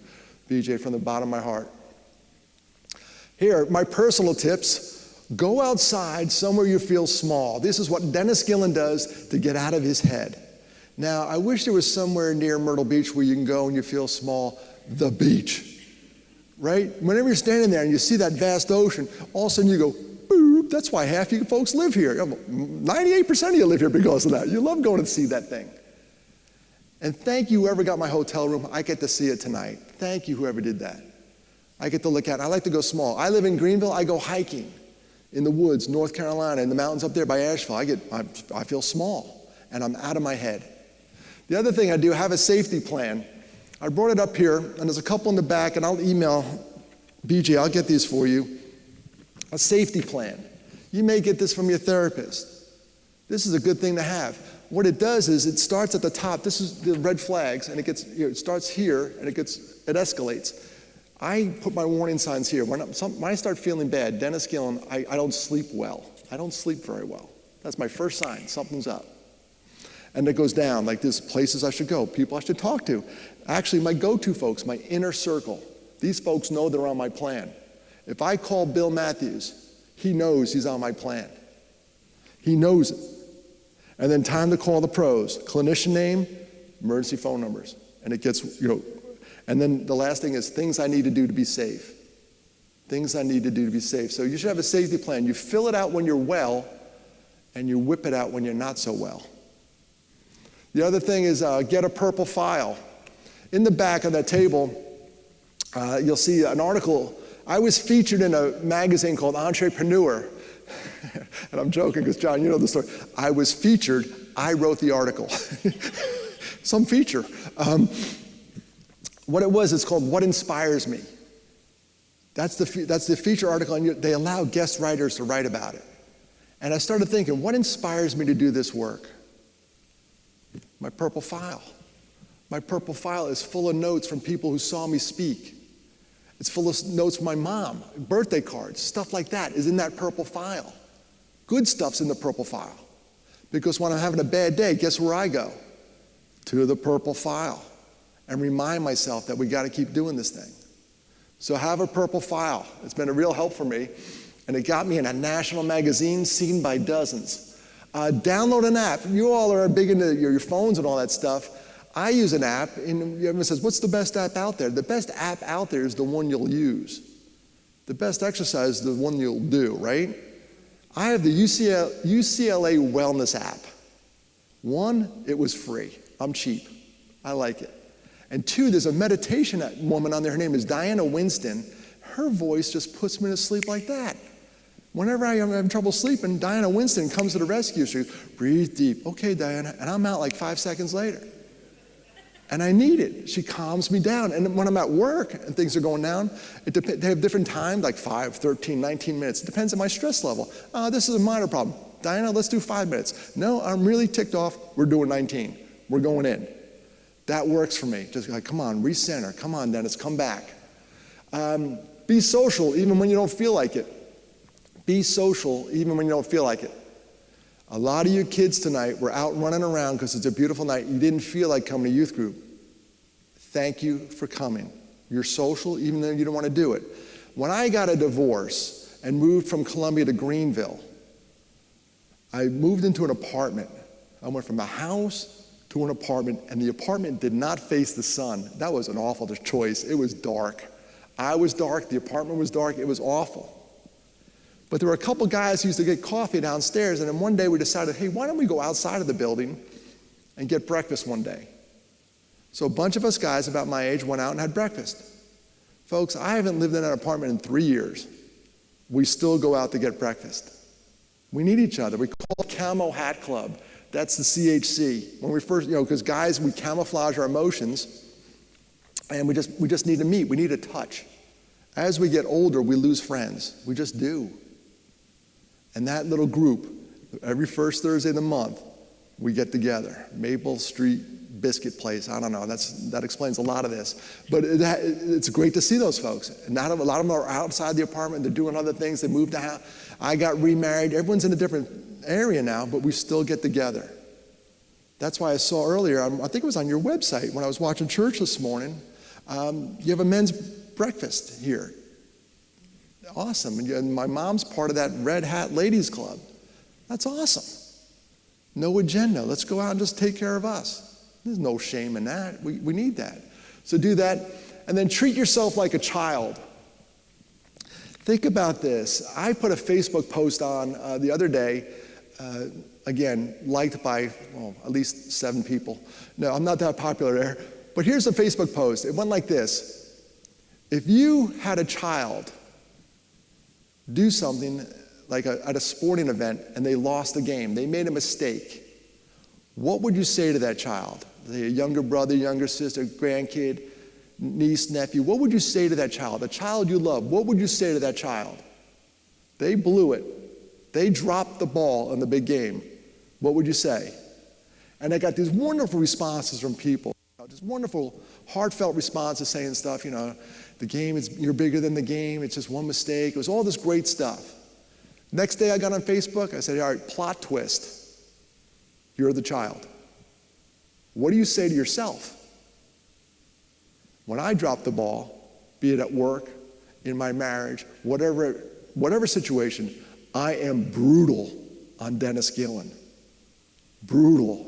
BJ, from the bottom of my heart. Here, my personal tips. Go outside somewhere you feel small. This is what Dennis Gillan does to get out of his head. Now, I wish there was somewhere near Myrtle Beach where you can go and you feel small. The beach, right? Whenever you're standing there and you see that vast ocean, all of a sudden you go, boop. That's why half you folks live here. 98% of you live here because of that. You love going to see that thing. And thank you whoever got my hotel room. I get to see it tonight. Thank you whoever did that. I get to look at it. I like to go small. I live in Greenville. I go hiking in the woods, North Carolina, in the mountains up there by Asheville. I feel small, and I'm out of my head. The other thing I do, have a safety plan. I brought it up here, and there's a couple in the back, and I'll email BJ. I'll get these for you. A safety plan. You may get this from your therapist. This is a good thing to have. What it does is it starts at the top. This is the red flags, and it starts here, and it escalates. I put my warning signs here. When I start feeling bad, Dennis Gillan, I don't sleep well. I don't sleep very well. That's my first sign. Something's up. And it goes down, like there's places I should go, people I should talk to. Actually, my go-to folks, my inner circle, these folks know they're on my plan. If I call Bill Matthews, he knows he's on my plan. He knows it. And then time to call the pros. Clinician name, emergency phone numbers. And it gets, and then the last thing is things I need to do to be safe. Things I need to do to be safe. So you should have a safety plan. You fill it out when you're well, and you whip it out when you're not so well. The other thing is get a purple file. In the back of that table, you'll see an article. I was featured in a magazine called Entrepreneur. And I'm joking because, John, you know the story. I was featured. I wrote the article. Some feature. What it was, it's called What Inspires Me. That's the feature article, and they allow guest writers to write about it. And I started thinking, what inspires me to do this work? My purple file. My purple file is full of notes from people who saw me speak. It's full of notes from my mom, birthday cards, stuff like that is in that purple file. Good stuff's in the purple file. Because when I'm having a bad day, guess where I go? To the purple file. And remind myself that we got to keep doing this thing. So have a purple file. It's been a real help for me. And it got me in a national magazine seen by dozens. Download an app. You all are big into your phones and all that stuff. I use an app, and everyone says, what's the best app out there? The best app out there is the one you'll use. The best exercise is the one you'll do, right? I have the UCLA Wellness app. One, it was free. I'm cheap. I like it. And two, there's a meditation woman on there. Her name is Diana Winston. Her voice just puts me to sleep like that. Whenever I am having trouble sleeping, Diana Winston comes to the rescue. She goes, breathe deep. Okay, Diana. And I'm out like 5 seconds later. And I need it. She calms me down. And when I'm at work and things are going down, they have different times, like 5, 13, 19 minutes. It depends on my stress level. This is a minor problem. Diana, let's do 5 minutes. No, I'm really ticked off. We're doing 19. We're going in. That works for me. Just like, come on, recenter. Come on, Dennis, come back. Be social even when you don't feel like it. Be social even when you don't feel like it. A lot of you kids tonight were out running around because it's a beautiful night. You didn't feel like coming to youth group. Thank you for coming. You're social even though you don't want to do it. When I got a divorce and moved from Columbia to Greenville, I moved into an apartment. I went from a house to an apartment, and the apartment did not face the sun. That was an awful choice. It was dark. I was dark. The apartment was dark. It was awful. But there were a couple guys who used to get coffee downstairs, and then one day we decided, hey, why don't we go outside of the building and get breakfast one day? So a bunch of us guys about my age went out and had breakfast. Folks, I haven't lived in an apartment in 3 years. We still go out to get breakfast. We need each other. We call it Camo Hat Club. That's the CHC. When we first, because guys, we camouflage our emotions, and we just need to meet. We need a touch. As we get older, we lose friends. We just do. And that little group, every first Thursday of the month, we get together. Maple Street Biscuit Place. I don't know. That explains a lot of this. But it's great to see those folks. And a lot of them are outside the apartment. They're doing other things. They moved out. I got remarried. Everyone's in a different area now, but we still get together. That's why I saw earlier, I think it was on your website when I was watching church this morning, you have a men's breakfast here. Awesome. And my mom's part of that Red Hat Ladies Club. That's awesome. No agenda. Let's go out and just take care of us. There's no shame in that. We need that. So do that. And then treat yourself like a child. Think about this. I put a Facebook post on the other day, again, liked by at least 7 people. No, I'm not that popular there. But here's a Facebook post. It went like this. If you had a child do something like at a sporting event and they lost the game, they made a mistake, what would you say to that child? A younger brother, younger sister, grandkid, niece, nephew, what would you say to that child? A child you love, what would you say to that child? They blew it. They dropped the ball in the big game. What would you say? And I got these wonderful responses from people. Just wonderful, heartfelt responses saying stuff, the game you're bigger than the game, it's just one mistake. It was all this great stuff. Next day I got on Facebook, I said, all right, plot twist. You're the child. What do you say to yourself? When I drop the ball, be it at work, in my marriage, whatever situation, I am brutal on Dennis Gillan. Brutal.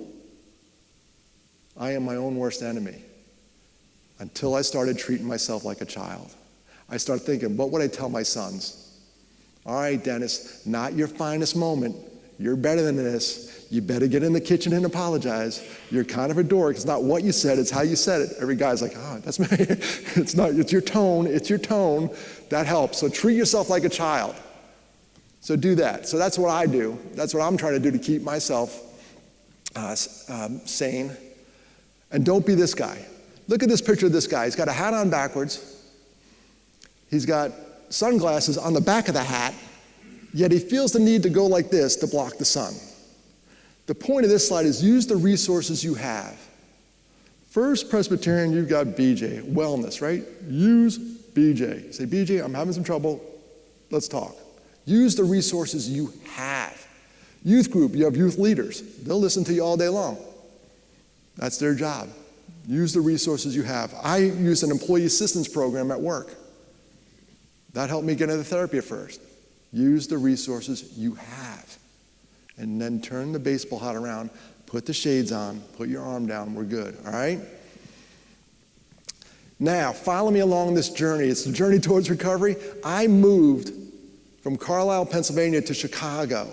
I am my own worst enemy. Until I started treating myself like a child. I started thinking, what would I tell my sons? All right, Dennis, not your finest moment. You're better than this. You better get in the kitchen and apologize. You're kind of a dork. It's not what you said, it's how you said it. Every guy's like, that's me. It's your tone. That helps. So treat yourself like a child. So do that. So that's what I do. That's what I'm trying to do to keep myself sane. And don't be this guy. Look at this picture of this guy. He's got a hat on backwards. He's got sunglasses on the back of the hat, yet he feels the need to go like this to block the sun. The point of this slide is use the resources you have. First Presbyterian, you've got BJ, wellness, right? Use BJ. Say, BJ, I'm having some trouble. Let's talk. Use the resources you have. Youth group, you have youth leaders. They'll listen to you all day long. That's their job. Use the resources you have. I used an employee assistance program at work. That helped me get into therapy at first. Use the resources you have. And then turn the baseball hat around, put the shades on, put your arm down, we're good, all right? Now, follow me along this journey. It's the journey towards recovery. I moved from Carlisle, Pennsylvania to Chicago.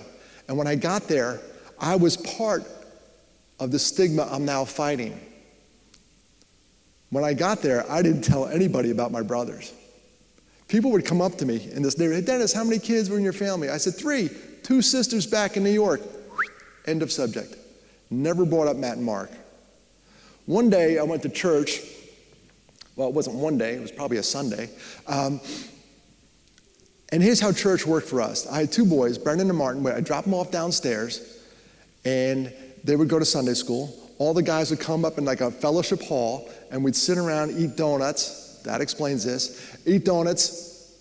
And when I got there, I was part of the stigma I'm now fighting. When I got there, I didn't tell anybody about my brothers. People would come up to me in this neighborhood, Dennis, how many kids were in your family? I said, 3, 2 sisters back in New York. End of subject. Never brought up Matt and Mark. One day I went to church. Well, it wasn't one day, it was probably a Sunday. And here's how church worked for us. I had 2 boys, Brendan and Martin. I dropped them off downstairs, and they would go to Sunday school. All the guys would come up in like a fellowship hall, and we'd sit around, eat donuts. That explains this. Eat donuts.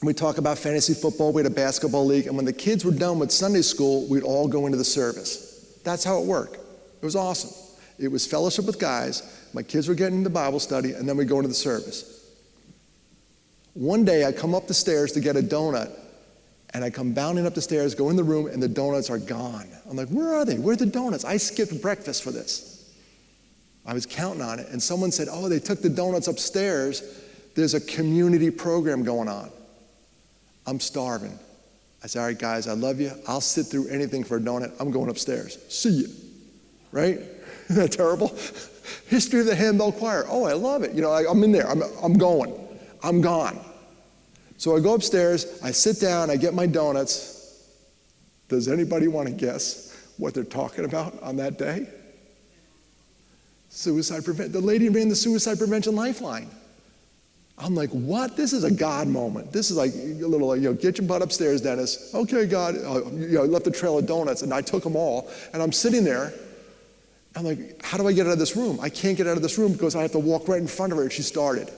We'd talk about fantasy football. We had a basketball league. And when the kids were done with Sunday school, we'd all go into the service. That's how it worked. It was awesome. It was fellowship with guys. My kids were getting into Bible study, and then we'd go into the service. One day, I come up the stairs to get a donut, and I come bounding up the stairs, go in the room, and the donuts are gone. I'm like, where are they? Where are the donuts? I skipped breakfast for this. I was counting on it, and someone said, oh, they took the donuts upstairs. There's a community program going on. I'm starving. I said, all right, guys, I love you. I'll sit through anything for a donut. I'm going upstairs. See you. Right? Isn't that terrible? History of the Handbell Choir. Oh, I love it. I'm in there. I'm going. I'm gone. So I go upstairs. I sit down. I get my donuts. Does anybody want to guess what they're talking about on that day? Suicide prevention. The lady ran the suicide prevention lifeline. I'm like, what? This is a God moment. This is like a little, get your butt upstairs, Dennis. Okay, God. I left a trail of donuts, and I took them all. And I'm sitting there. I'm like, how do I get out of this room? I can't get out of this room because I have to walk right in front of her. And she started.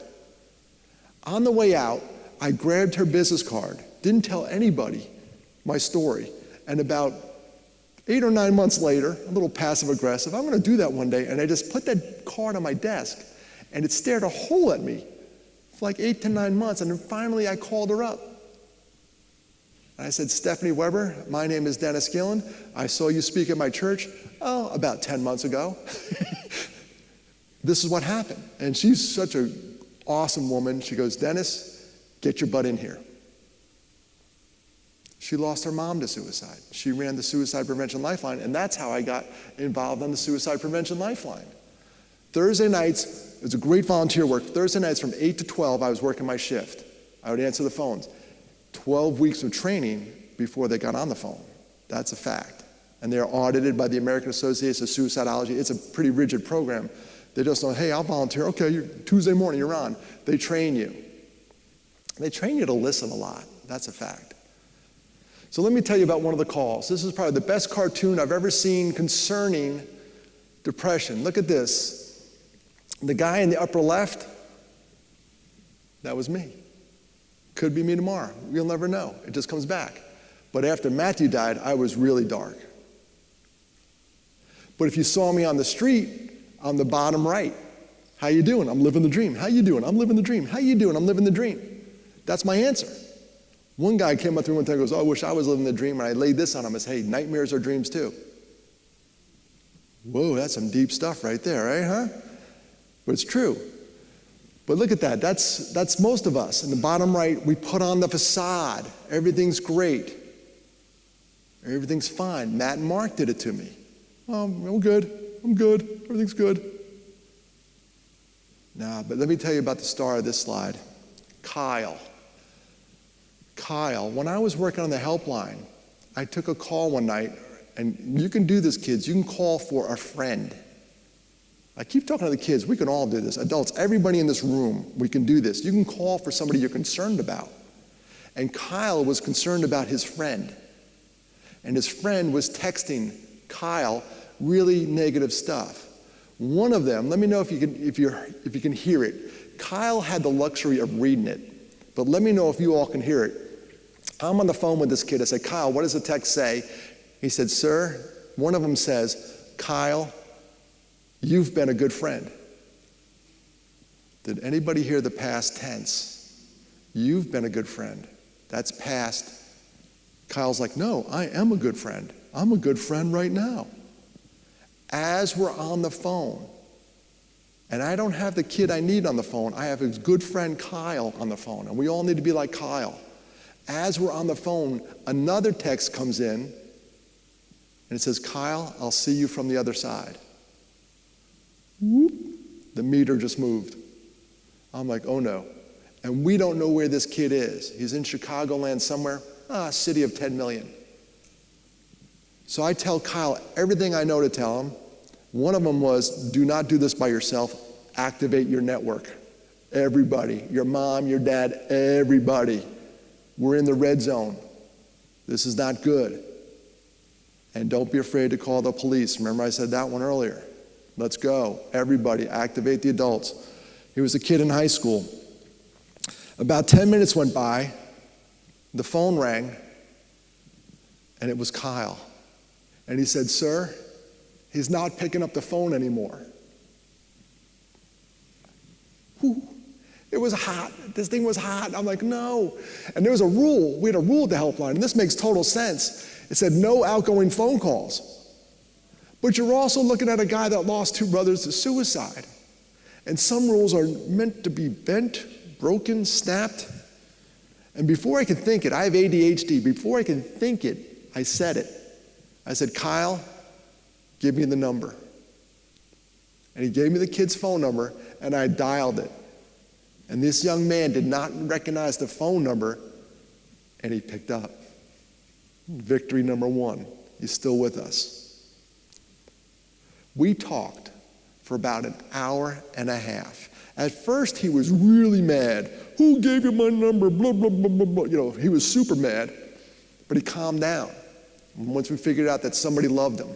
On the way out, I grabbed her business card, didn't tell anybody my story. And about 8 or 9 months later, a little passive aggressive, I'm going to do that one day. And I just put that card on my desk, and it stared a hole at me for like 8 to 9 months, and then finally I called her up. And I said, Stephanie Weber, my name is Dennis Gillan. I saw you speak at my church, about 10 months ago. This is what happened. And she's such an awesome woman. She goes, Dennis, get your butt in here. She lost her mom to suicide. She ran the Suicide Prevention Lifeline, and that's how I got involved on the Suicide Prevention Lifeline. Thursday nights, it was a great volunteer work. Thursday nights from 8 to 12, I was working my shift. I would answer the phones. 12 weeks of training before they got on the phone. That's a fact. And they're audited by the American Association of Suicidology. It's a pretty rigid program. They just don't, hey, I'll volunteer. Okay, Tuesday morning, you're on. They train you. They train you to listen a lot. That's a fact. So let me tell you about one of the calls. This is probably the best cartoon I've ever seen concerning depression. Look at this. The guy in the upper left, that was me. Could be me tomorrow. You'll never know. It just comes back. But after Matthew died, I was really dark. But if you saw me on the street, on the bottom right, how you doing? I'm living the dream. How you doing? I'm living the dream. How you doing? I'm living the dream. That's my answer. One guy came up to me one time and goes, oh, I wish I was living the dream. And I laid this on him as, hey, nightmares are dreams too. Whoa, that's some deep stuff right there, right, huh? But it's true. But look at that. That's most of us. In the bottom right, we put on the facade. Everything's great. Everything's fine. Matt and Mark did it to me. Oh, I'm good. I'm good. Everything's good. Nah, but let me tell you about the star of this slide. Kyle. Kyle, when I was working on the helpline, I took a call one night, and you can do this, kids. You can call for a friend. I keep talking to the kids. We can all do this. Adults, everybody in this room, we can do this. You can call for somebody you're concerned about. And Kyle was concerned about his friend. And his friend was texting Kyle really negative stuff. One of them, let me know if you can hear it. Kyle had the luxury of reading it, but let me know if you all can hear it. I'm on the phone with this kid. I said, Kyle, what does the text say? He said, sir, one of them says, Kyle, you've been a good friend. Did anybody hear the past tense? You've been a good friend. That's past. Kyle's like, no, I am a good friend. I'm a good friend right now. As we're on the phone, and I don't have the kid I need on the phone, I have his good friend Kyle on the phone, and we all need to be like Kyle. As we're on the phone, another text comes in, and it says, Kyle, I'll see you from the other side. Whoop, the meter just moved. I'm like, oh no. And we don't know where this kid is. He's in Chicagoland somewhere, city of 10 million. So I tell Kyle everything I know to tell him. One of them was, do not do this by yourself. Activate your network. Everybody, your mom, your dad, everybody. We're in the red zone. This is not good. And don't be afraid to call the police. Remember I said that one earlier. Let's go. Everybody, activate the adults. He was a kid in high school. About 10 minutes went by. The phone rang, and it was Kyle. And he said, sir, he's not picking up the phone anymore. Whew. It was hot. This thing was hot. I'm like, no. And there was a rule. We had a rule at the helpline, and this makes total sense. It said no outgoing phone calls. But you're also looking at a guy that lost 2 brothers to suicide. And some rules are meant to be bent, broken, snapped. And before I could think it, I have ADHD. Before I could think it, I said it. I said, Kyle, give me the number. And he gave me the kid's phone number, and I dialed it. And this young man did not recognize the phone number, and he picked up. Victory number 1. He's still with us. We talked for about an hour and a half. At first, he was really mad. Who gave you my number? Blah, blah, blah, blah, blah. You know, he was super mad, but he calmed down. And once we figured out that somebody loved him.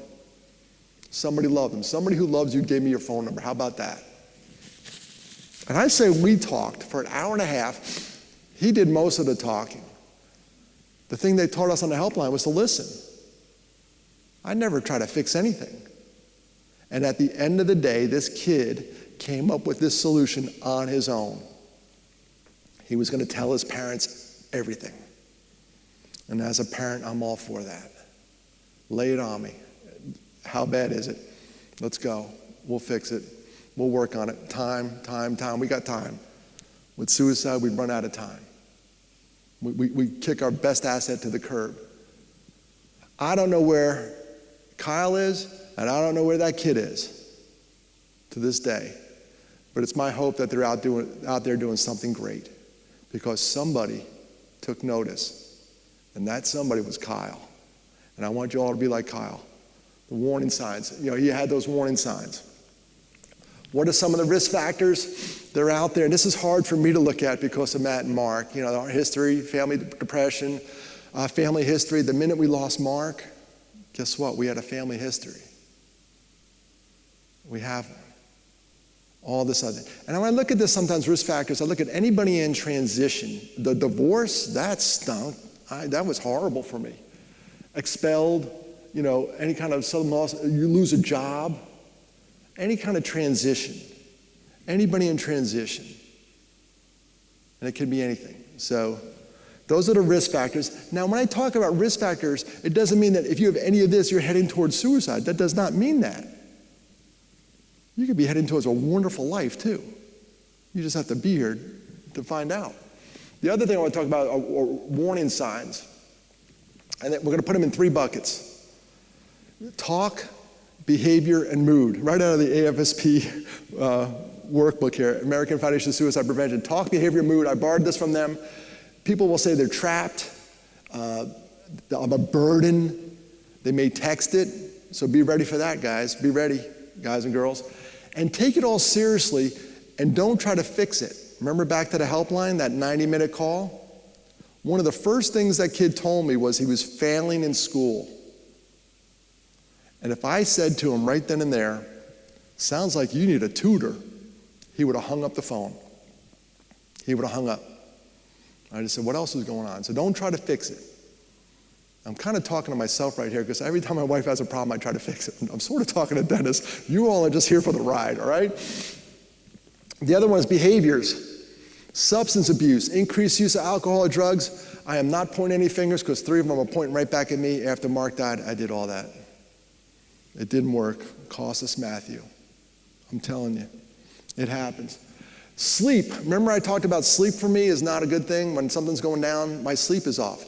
Somebody loved him. Somebody who loves you gave me your phone number. How about that? And I say we talked for an hour and a half. He did most of the talking. The thing they taught us on the helpline was to listen. I never try to fix anything. And at the end of the day, this kid came up with this solution on his own. He was going to tell his parents everything. And as a parent, I'm all for that. Lay it on me. How bad is it? Let's go. We'll fix it. We'll work on it. Time. We got time. With suicide, we run out of time. We kick our best asset to the curb. I don't know where Kyle is, and I don't know where that kid is to this day. But it's my hope that they're out there doing something great, because somebody took notice, and that somebody was Kyle. And I want you all to be like Kyle. The warning signs. You know, he had those warning signs. What are some of the risk factors? They're out there. And this is hard for me to look at because of Matt and Mark. You know, our history, family depression, family history. The minute we lost Mark, guess what? We had a family history. We have one. All this other. And when I look at this, sometimes risk factors, I look at anybody in transition. The divorce, that stunk. That was horrible for me. Expelled, you know, any kind of sudden loss, you lose a job, any kind of transition, anybody in transition. And it can be anything. So those are the risk factors. Now, when I talk about risk factors, it doesn't mean that if you have any of this, you're heading towards suicide. That does not mean that. You could be heading towards a wonderful life, too. You just have to be here to find out. The other thing I want to talk about are warning signs. And we're going to put them in 3 buckets. Talk, behavior, and mood. Right out of the AFSP workbook here, American Foundation of Suicide Prevention. Talk, behavior, mood. I borrowed this from them. People will say they're trapped. I'm a burden. They may text it. So be ready for that, guys. Be ready, guys and girls. And take it all seriously, and don't try to fix it. Remember back to the helpline, that 90-minute call? One of the first things that kid told me was he was failing in school. And if I said to him right then and there, sounds like you need a tutor, he would have hung up the phone. He would have hung up. I just said, what else is going on? So don't try to fix it. I'm kind of talking to myself right here, because every time my wife has a problem, I try to fix it. I'm sort of talking to Dennis. You all are just here for the ride, all right? The other one is behaviors. Substance abuse, increased use of alcohol or drugs. I am not pointing any fingers, because 3 of them are pointing right back at me. After Mark died, I did all that. It didn't work. It cost us Matthew. I'm telling you, it happens. Sleep. Remember I talked about sleep for me is not a good thing. When something's going down, my sleep is off.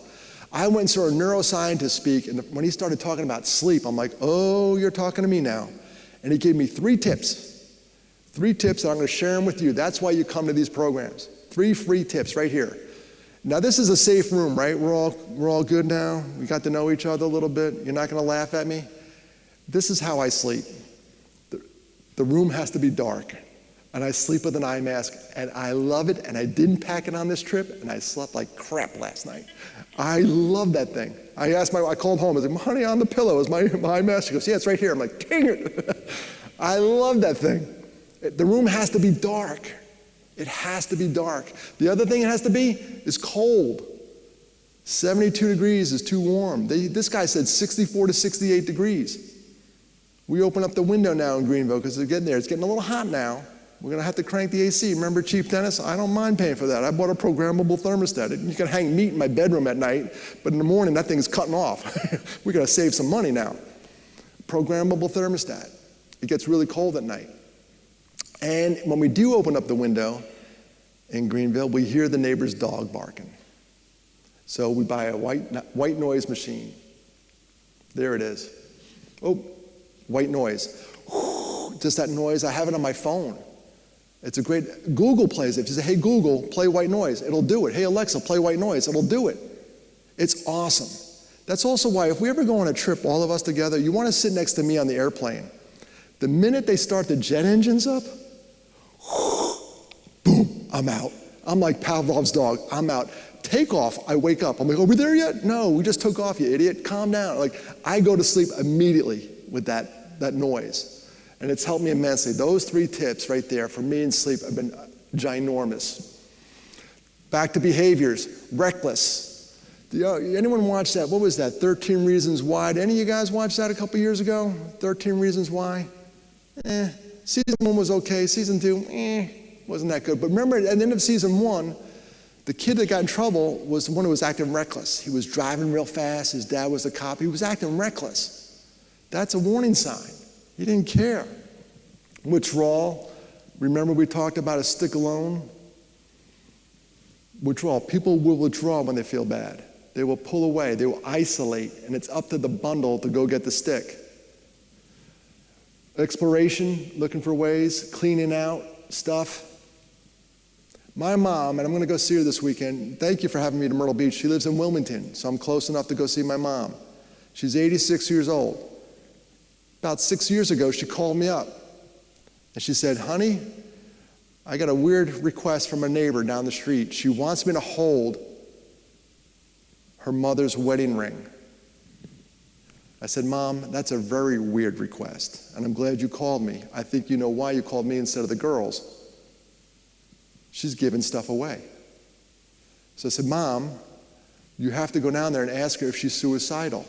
I went and saw a neuroscientist speak, and when he started talking about sleep, I'm like, oh, you're talking to me now. And he gave me 3 tips. 3 tips that I'm going to share them with you. That's why you come to these programs. 3 free tips right here. Now, this is a safe room, right? We're all good now. We got to know each other a little bit. You're not going to laugh at me. This is how I sleep. The room has to be dark, and I sleep with an eye mask, and I love it, and I didn't pack it on this trip, and I slept like crap last night. I love that thing. I called home. I said, honey, on the pillow is my eye mask. She goes, yeah, it's right here. I'm like, dang it. I love that thing. The room has to be dark. It has to be dark. The other thing it has to be is cold. 72 degrees is too warm. This guy said 64 to 68 degrees. We open up the window now in Greenville because they're getting there. It's getting a little hot now. We're going to have to crank the AC. Remember cheap Dennis? I don't mind paying for that. I bought a programmable thermostat. You can hang meat in my bedroom at night, but in the morning that thing's cutting off. We're going to save some money now. Programmable thermostat. It gets really cold at night. And when we do open up the window in Greenville, we hear the neighbor's dog barking. So we buy a white noise machine. There it is. Oh, white noise. Just that noise. I have it on my phone. It's a great, Google plays it. If you say, hey, Google, play white noise, it'll do it. Hey, Alexa, play white noise, it'll do it. It's awesome. That's also why if we ever go on a trip, all of us together, you want to sit next to me on the airplane. The minute they start the jet engines up, I'm out. I'm like Pavlov's dog. I'm out. Take off. I wake up. I'm like, are we there yet? No, we just took off, you idiot. Calm down. Like, I go to sleep immediately with that noise. And it's helped me immensely. Those 3 tips right there for me in sleep have been ginormous. Back to behaviors. Reckless. Anyone watch that? What was that? 13 Reasons Why. Did any of you guys watch that a couple years ago? 13 Reasons Why? Season 1 was okay. Season 2, wasn't that good. But remember, at the end of season 1, the kid that got in trouble was the one who was acting reckless. He was driving real fast. His dad was a cop. He was acting reckless. That's a warning sign. He didn't care. Withdrawal. Remember we talked about a stick alone? Withdrawal. People will withdraw when they feel bad. They will pull away. They will isolate. And it's up to the bundle to go get the stick. Exploration. Looking for ways. Cleaning out stuff. My mom, and I'm going to go see her this weekend. Thank you for having me to Myrtle Beach. She lives in Wilmington, so I'm close enough to go see my mom. She's 86 years old. About 6 years ago, she called me up. And she said, honey, I got a weird request from a neighbor down the street. She wants me to hold her mother's wedding ring. I said, Mom, that's a very weird request, and I'm glad you called me. I think you know why you called me instead of the girls. She's giving stuff away. So I said, Mom, you have to go down there and ask her if she's suicidal.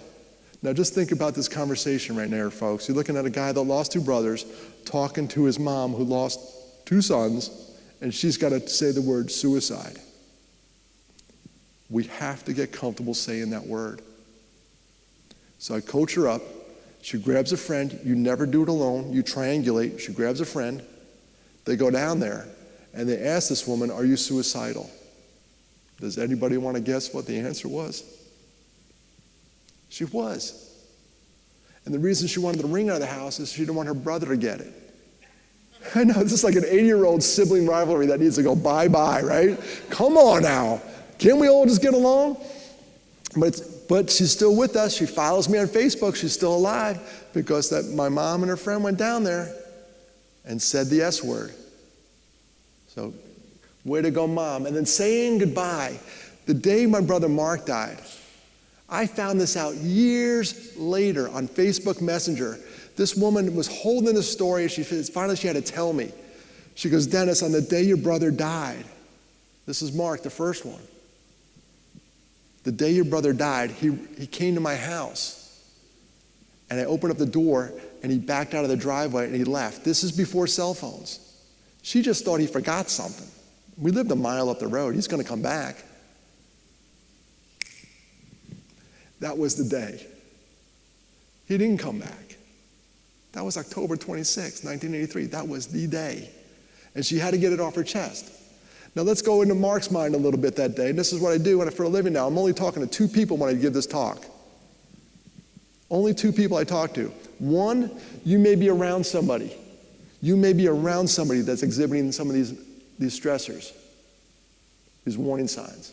Now just think about this conversation right now, folks. You're looking at a guy that lost 2 brothers talking to his mom who lost 2 sons, and she's got to say the word suicide. We have to get comfortable saying that word. So I coach her up. She grabs a friend. You never do it alone. You triangulate. She grabs a friend. They go down there. And they asked this woman, are you suicidal? Does anybody want to guess what the answer was? She was. And the reason she wanted the ring out of the house is she didn't want her brother to get it. I know, this is like an 80-year-old sibling rivalry that needs to go bye-bye, right? Come on now. Can't we all just get along? But she's still with us. She follows me on Facebook. She's still alive because that my mom and her friend went down there and said the S word. So, way to go, Mom. And then saying goodbye. The day my brother Mark died, I found this out years later on Facebook Messenger. This woman was holding the story, and finally she had to tell me. She goes, Dennis, on the day your brother died, this is Mark, the first one. The day your brother died, he came to my house, and I opened up the door, and he backed out of the driveway, and he left. This is before cell phones. She just thought he forgot something. We lived a mile up the road. He's going to come back. That was the day. He didn't come back. That was October 26, 1983. That was the day. And she had to get it off her chest. Now let's go into Mark's mind a little bit that day. And this is what I do for a living now. I'm only talking to 2 people when I give this talk. Only 2 people I talk to. One, you may be around somebody. You may be around somebody that's exhibiting some of these stressors, these warning signs.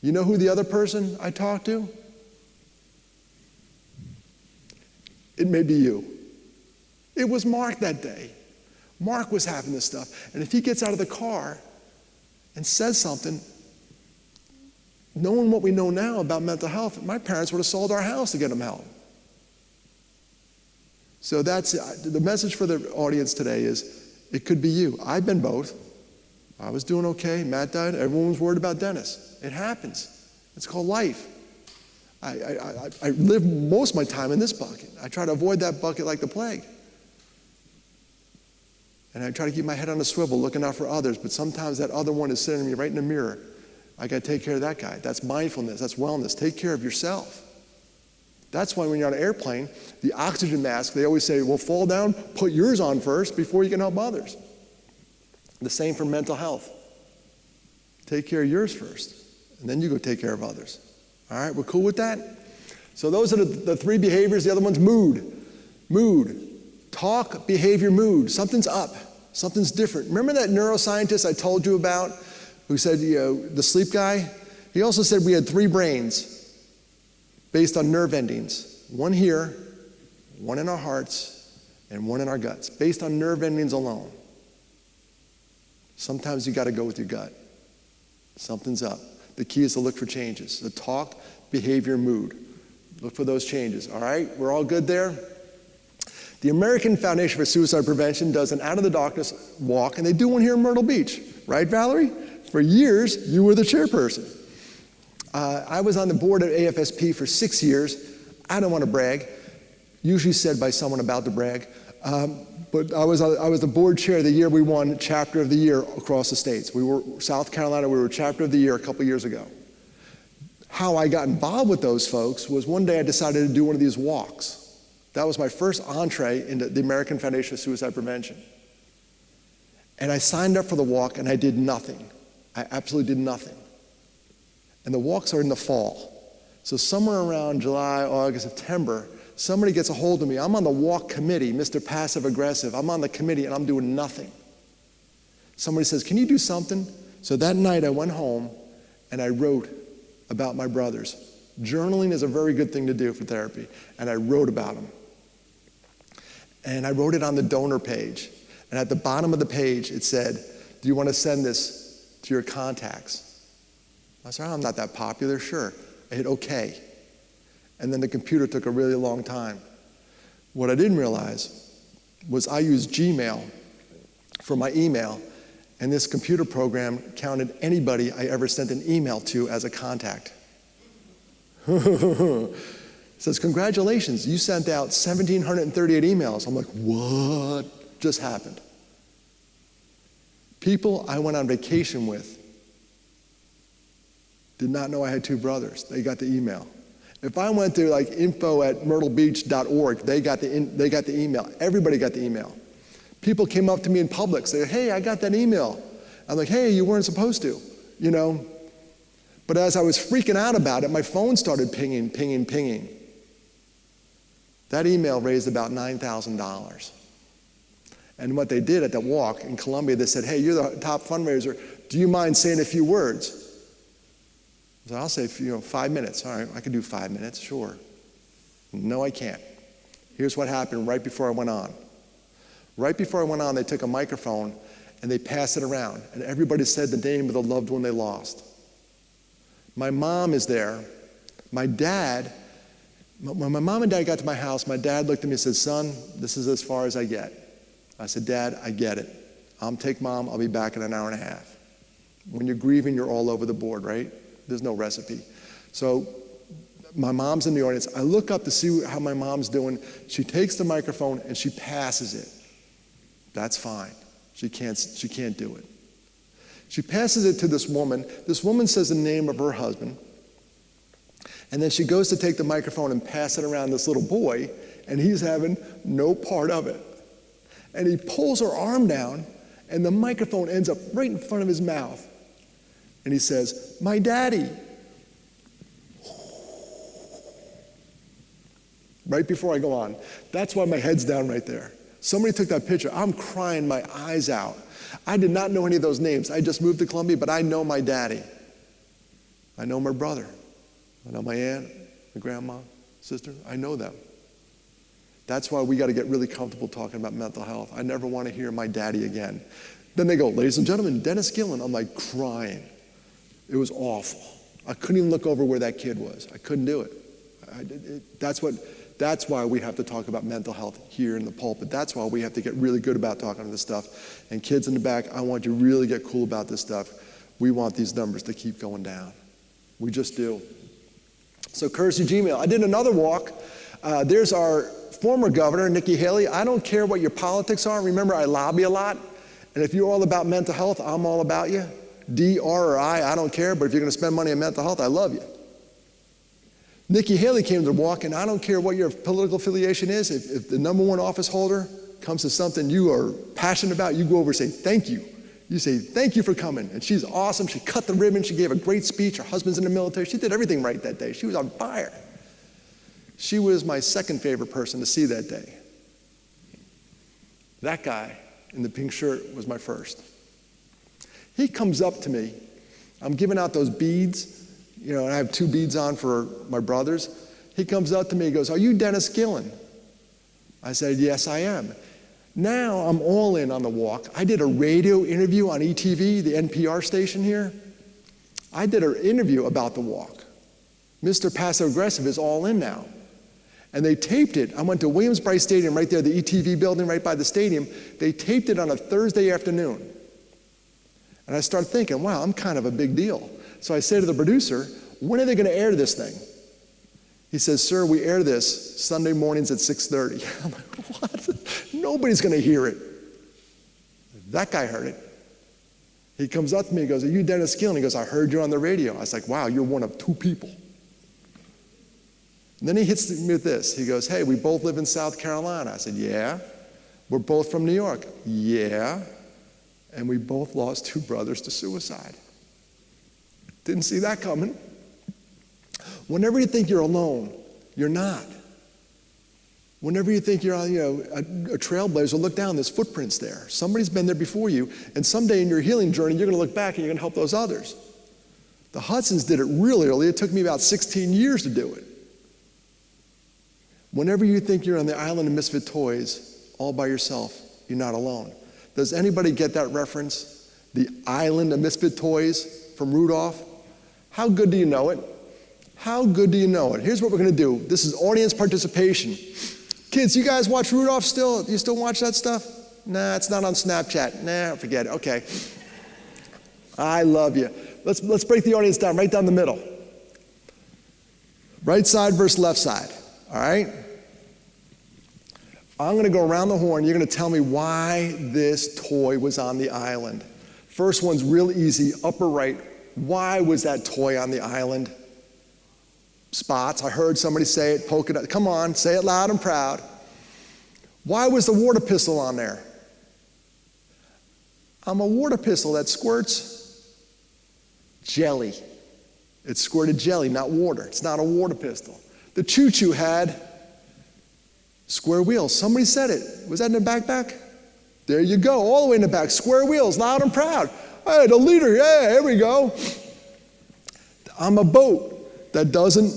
You know who the other person I talk to? It may be you. It was Mark that day. Mark was having this stuff. And if he gets out of the car and says something, knowing what we know now about mental health, my parents would have sold our house to get him help. So that's the message for the audience today is it could be you. I've been both. I was doing okay. Matt died. Everyone was worried about Dennis. It happens. It's called life. I live most of my time in this bucket. I try to avoid that bucket like the plague. And I try to keep my head on a swivel, looking out for others. But sometimes that other one is sitting me right in the mirror. I got to take care of that guy. That's mindfulness. That's wellness. Take care of yourself. That's why when you're on an airplane, the oxygen mask, they always say, well, fall down, put yours on first before you can help others. The same for mental health. Take care of yours first, and then you go take care of others. All right, we're cool with that? So those are the 3 behaviors. The other one's mood. Mood. Talk, behavior, mood. Something's up. Something's different. Remember that neuroscientist I told you about who said, the sleep guy? He also said we had 3 brains based on nerve endings. One here, one in our hearts, and one in our guts, based on nerve endings alone. Sometimes you got to go with your gut. Something's up. The key is to look for changes. So talk, behavior, mood. Look for those changes, all right? We're all good there? The American Foundation for Suicide Prevention does an Out of the Darkness walk, and they do one here in Myrtle Beach. Right, Valerie? For years, you were the chairperson. I was on the board at AFSP for 6 years. I don't want to brag. Usually said by someone about to brag. But I was the board chair the year we won Chapter of the Year across the states. We were South Carolina, we were Chapter of the Year a couple years ago. How I got involved with those folks was one day I decided to do one of these walks. That was my first entree into the American Foundation for Suicide Prevention. And I signed up for the walk and I did nothing. I absolutely did nothing. And the walks are in the fall. So somewhere around July, August, September, somebody gets a hold of me. I'm on the walk committee, Mr. Passive Aggressive. I'm on the committee and I'm doing nothing. Somebody says, can you do something? So that night I went home and I wrote about my brothers. Journaling is a very good thing to do for therapy. And I wrote about them. And I wrote it on the donor page. And at the bottom of the page it said, do you want to send this to your contacts? I said, I'm not that popular, sure. I hit okay. And then the computer took a really long time. What I didn't realize was I used Gmail for my email, and this computer program counted anybody I ever sent an email to as a contact. It says, congratulations, you sent out 1,738 emails. I'm like, what just happened? People I went on vacation with did not know I had two brothers. They got the email. If I went to like info@myrtlebeach.org, they got the email. Everybody got the email. People came up to me in public, say, hey, I got that email. I'm like, hey, you weren't supposed to, you know? But as I was freaking out about it, my phone started pinging, pinging, pinging. That email raised about $9,000. And what they did at the walk in Columbia, they said, hey, you're the top fundraiser. Do you mind saying a few words? I said, I'll say 5 minutes. All right, I can do 5 minutes, sure. No, I can't. Here's what happened right before I went on. Right before I went on, they took a microphone and they passed it around. And everybody said the name of the loved one they lost. My mom is there. My dad, when my mom and dad got to my house, my dad looked at me and said, son, this is as far as I get. I said, Dad, I get it. Take Mom, I'll be back in an hour and a half. When you're grieving, you're all over the board, right? There's no recipe. So my mom's in the audience. I look up to see how my mom's doing. She takes the microphone and she passes it. That's fine. She can't do it. She passes it to this woman. This woman says the name of her husband. And then she goes to take the microphone and pass it around this little boy, and he's having no part of it. And he pulls her arm down, and the microphone ends up right in front of his mouth. And he says, my daddy. Right before I go on. That's why my head's down right there. Somebody took that picture. I'm crying my eyes out. I did not know any of those names. I just moved to Columbia, but I know my daddy. I know my brother. I know my aunt, my grandma, sister. I know them. That's why we got to get really comfortable talking about mental health. I never want to hear my daddy again. Then they go, ladies and gentlemen, Dennis Gillan. I'm like crying. It was awful. I couldn't even look over where that kid was. I couldn't do it. That's why we have to talk about mental health here in the pulpit. That's why we have to get really good about talking about this stuff. And kids in the back, I want you to really get cool about this stuff. We want these numbers to keep going down. We just do. So courtesy Gmail. I did another walk. There's our former governor, Nikki Haley. I don't care what your politics are. Remember, I lobby a lot. And if you're all about mental health, I'm all about you. D, R, or I don't care. But if you're going to spend money on mental health, I love you. Nikki Haley came to the walk, and I don't care what your political affiliation is. If the #1 office holder comes to something you are passionate about, you go over and say, thank you. You say, thank you for coming. And she's awesome. She cut the ribbon. She gave a great speech. Her husband's in the military. She did everything right that day. She was on fire. She was my second favorite person to see that day. That guy in the pink shirt was my first. He comes up to me. I'm giving out those beads. And I have 2 beads on for my brothers. He comes up to me and goes, are you Dennis Gillan? I said, yes, I am. Now I'm all in on the walk. I did a radio interview on ETV, the NPR station here. I did an interview about the walk. Mr. Passive Aggressive is all in now. And they taped it. I went to Williams-Brice Stadium right there, the ETV building right by the stadium. They taped it on a Thursday afternoon. And I started thinking, wow, I'm kind of a big deal. So I say to the producer, when are they going to air this thing? He says, sir, we air this Sunday mornings at 6:30. I'm like, what? Nobody's going to hear it. That guy heard it. He comes up to me and goes, are you Dennis Gillan? He goes, I heard you on the radio. I was like, wow, you're one of two people. And then he hits me with this. He goes, hey, we both live in South Carolina. I said, yeah. We're both from New York. Yeah. And we both lost two brothers to suicide. Didn't see that coming. Whenever you think you're alone, you're not. Whenever you think you're on, a trailblazer, look down, there's footprints there. Somebody's been there before you, and someday in your healing journey, you're going to look back and you're going to help those others. The Hudsons did it really early. It took me about 16 years to do it. Whenever you think you're on the island of misfit toys, all by yourself, you're not alone. Does anybody get that reference? The island of misfit toys from Rudolph? How good do you know it? How good do you know it? Here's what we're going to do. This is audience participation. Kids, you guys watch Rudolph still? You still watch that stuff? Nah, it's not on Snapchat. Nah, forget it. Okay. I love you. Let's break the audience down, right down the middle. Right side versus left side. All right? I'm going to go around the horn. You're going to tell me why this toy was on the island. First one's real easy, upper right. Why was that toy on the island? Spots. I heard somebody say it, polka dot. Come on, say it loud and proud. Why was the water pistol on there? I'm a water pistol that squirts jelly. It squirted jelly, not water. It's not a water pistol. The choo-choo had square wheels. Somebody said it. Was that in the backpack? There you go, all the way in the back. Square wheels, loud and proud. Hey, the leader, yeah, here we go. I'm a boat that doesn't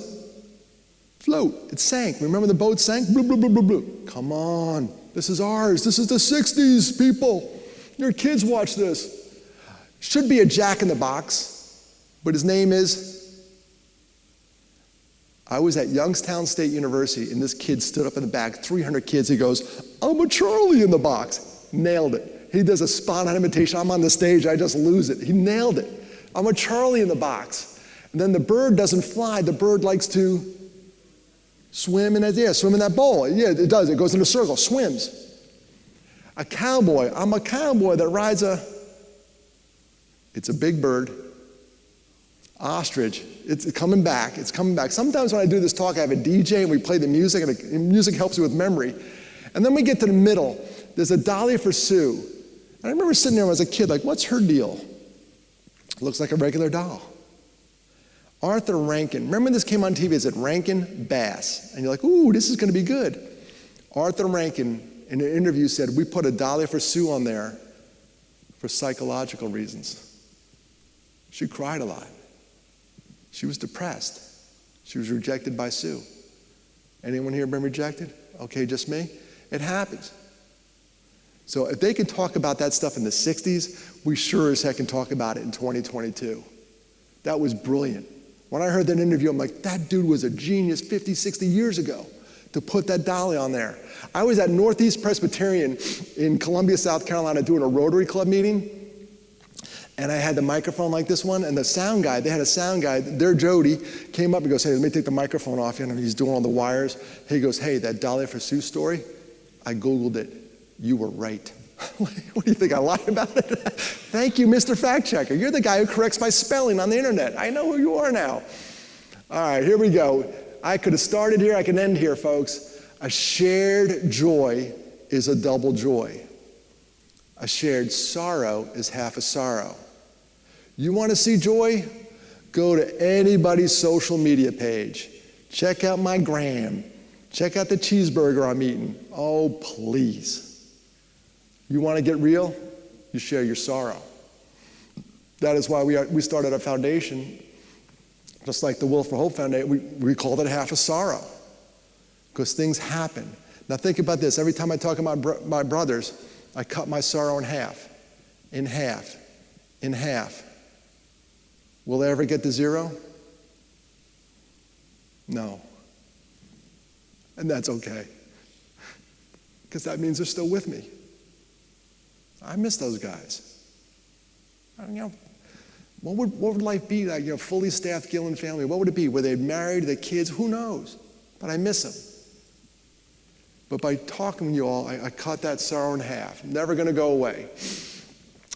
float. It sank. Remember the boat sank? Bloop, bloop, bloop, bloop, bloop. Come on. This is ours. This is the 60s, people. Your kids watch this. Should be a Jack in the Box, but his name is... I was at Youngstown State University, and this kid stood up in the back, 300 kids. He goes, I'm a Charlie in the Box. Nailed it. He does a spot-on imitation. I'm on the stage. I just lose it. He nailed it. I'm a Charlie in the Box. And then the bird doesn't fly. The bird likes to swim in that bowl. Yeah, it does. It goes in a circle, swims. A cowboy. I'm a cowboy that rides it's a big bird. Ostrich. It's coming back. It's coming back. Sometimes when I do this talk, I have a DJ and we play the music, and the music helps you with memory. And then we get to the middle. There's a Dahlia for Sue. And I remember sitting there when I was a kid, like, what's her deal? Looks like a regular doll. Arthur Rankin. Remember when this came on TV? It said Rankin Bass. And you're like, ooh, this is going to be good. Arthur Rankin, in an interview, said, we put a Dahlia for Sue on there for psychological reasons. She cried a lot. She was depressed. She was rejected by Sue. Anyone here been rejected? Okay, just me? It happens. So if they can talk about that stuff in the 60s, we sure as heck can talk about it in 2022. That was brilliant. When I heard that interview, I'm like, that dude was a genius 50, 60 years ago to put that dolly on there. I was at Northeast Presbyterian in Columbia, South Carolina, doing a Rotary Club meeting, and I had the microphone like this one, and the sound guy, they had a sound guy, their Jody, came up and goes, hey, let me take the microphone off you, and he's doing all the wires. He goes, hey, that Dahlia for Sue story, I Googled it. You were right. What do you think, I lied about it? Thank you, Mr. Fact Checker. You're the guy who corrects my spelling on the internet. I know who you are now. All right, here we go. I could have started here, I can end here, folks. A shared joy is a double joy. A shared sorrow is half a sorrow. You want to see joy? Go to anybody's social media page. Check out my gram. Check out the cheeseburger I'm eating. Oh, please. You want to get real? You share your sorrow. That is why we started a foundation, just like the Will for Hope Foundation. We called it Half a Sorrow, because things happen. Now think about this. Every time I talk about my brothers, I cut my sorrow in half, in half, in half. Will they ever get to zero? No. And that's okay. Because that means they're still with me. I miss those guys. What would life be like, fully staffed Gillan family? What would it be? Were they married, the kids? Who knows? But I miss them. But by talking to you all, I cut that sorrow in half. Never going to go away.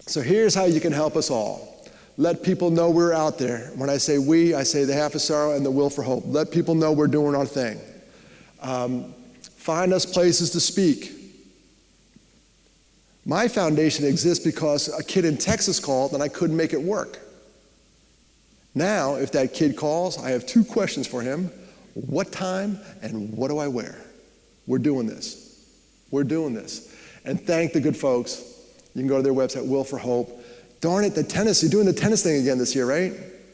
So here's how you can help us all. Let people know we're out there. When I say we, I say the half of sorrow and the will for hope. Let people know we're doing our thing. Find us places to speak. My foundation exists because a kid in Texas called and I couldn't make it work. Now, if that kid calls, I have 2 questions for him. What time and what do I wear? We're doing this. We're doing this. And thank the good folks. You can go to their website, Will for Hope. Darn it, the tennis, you're doing the tennis thing again this year, right?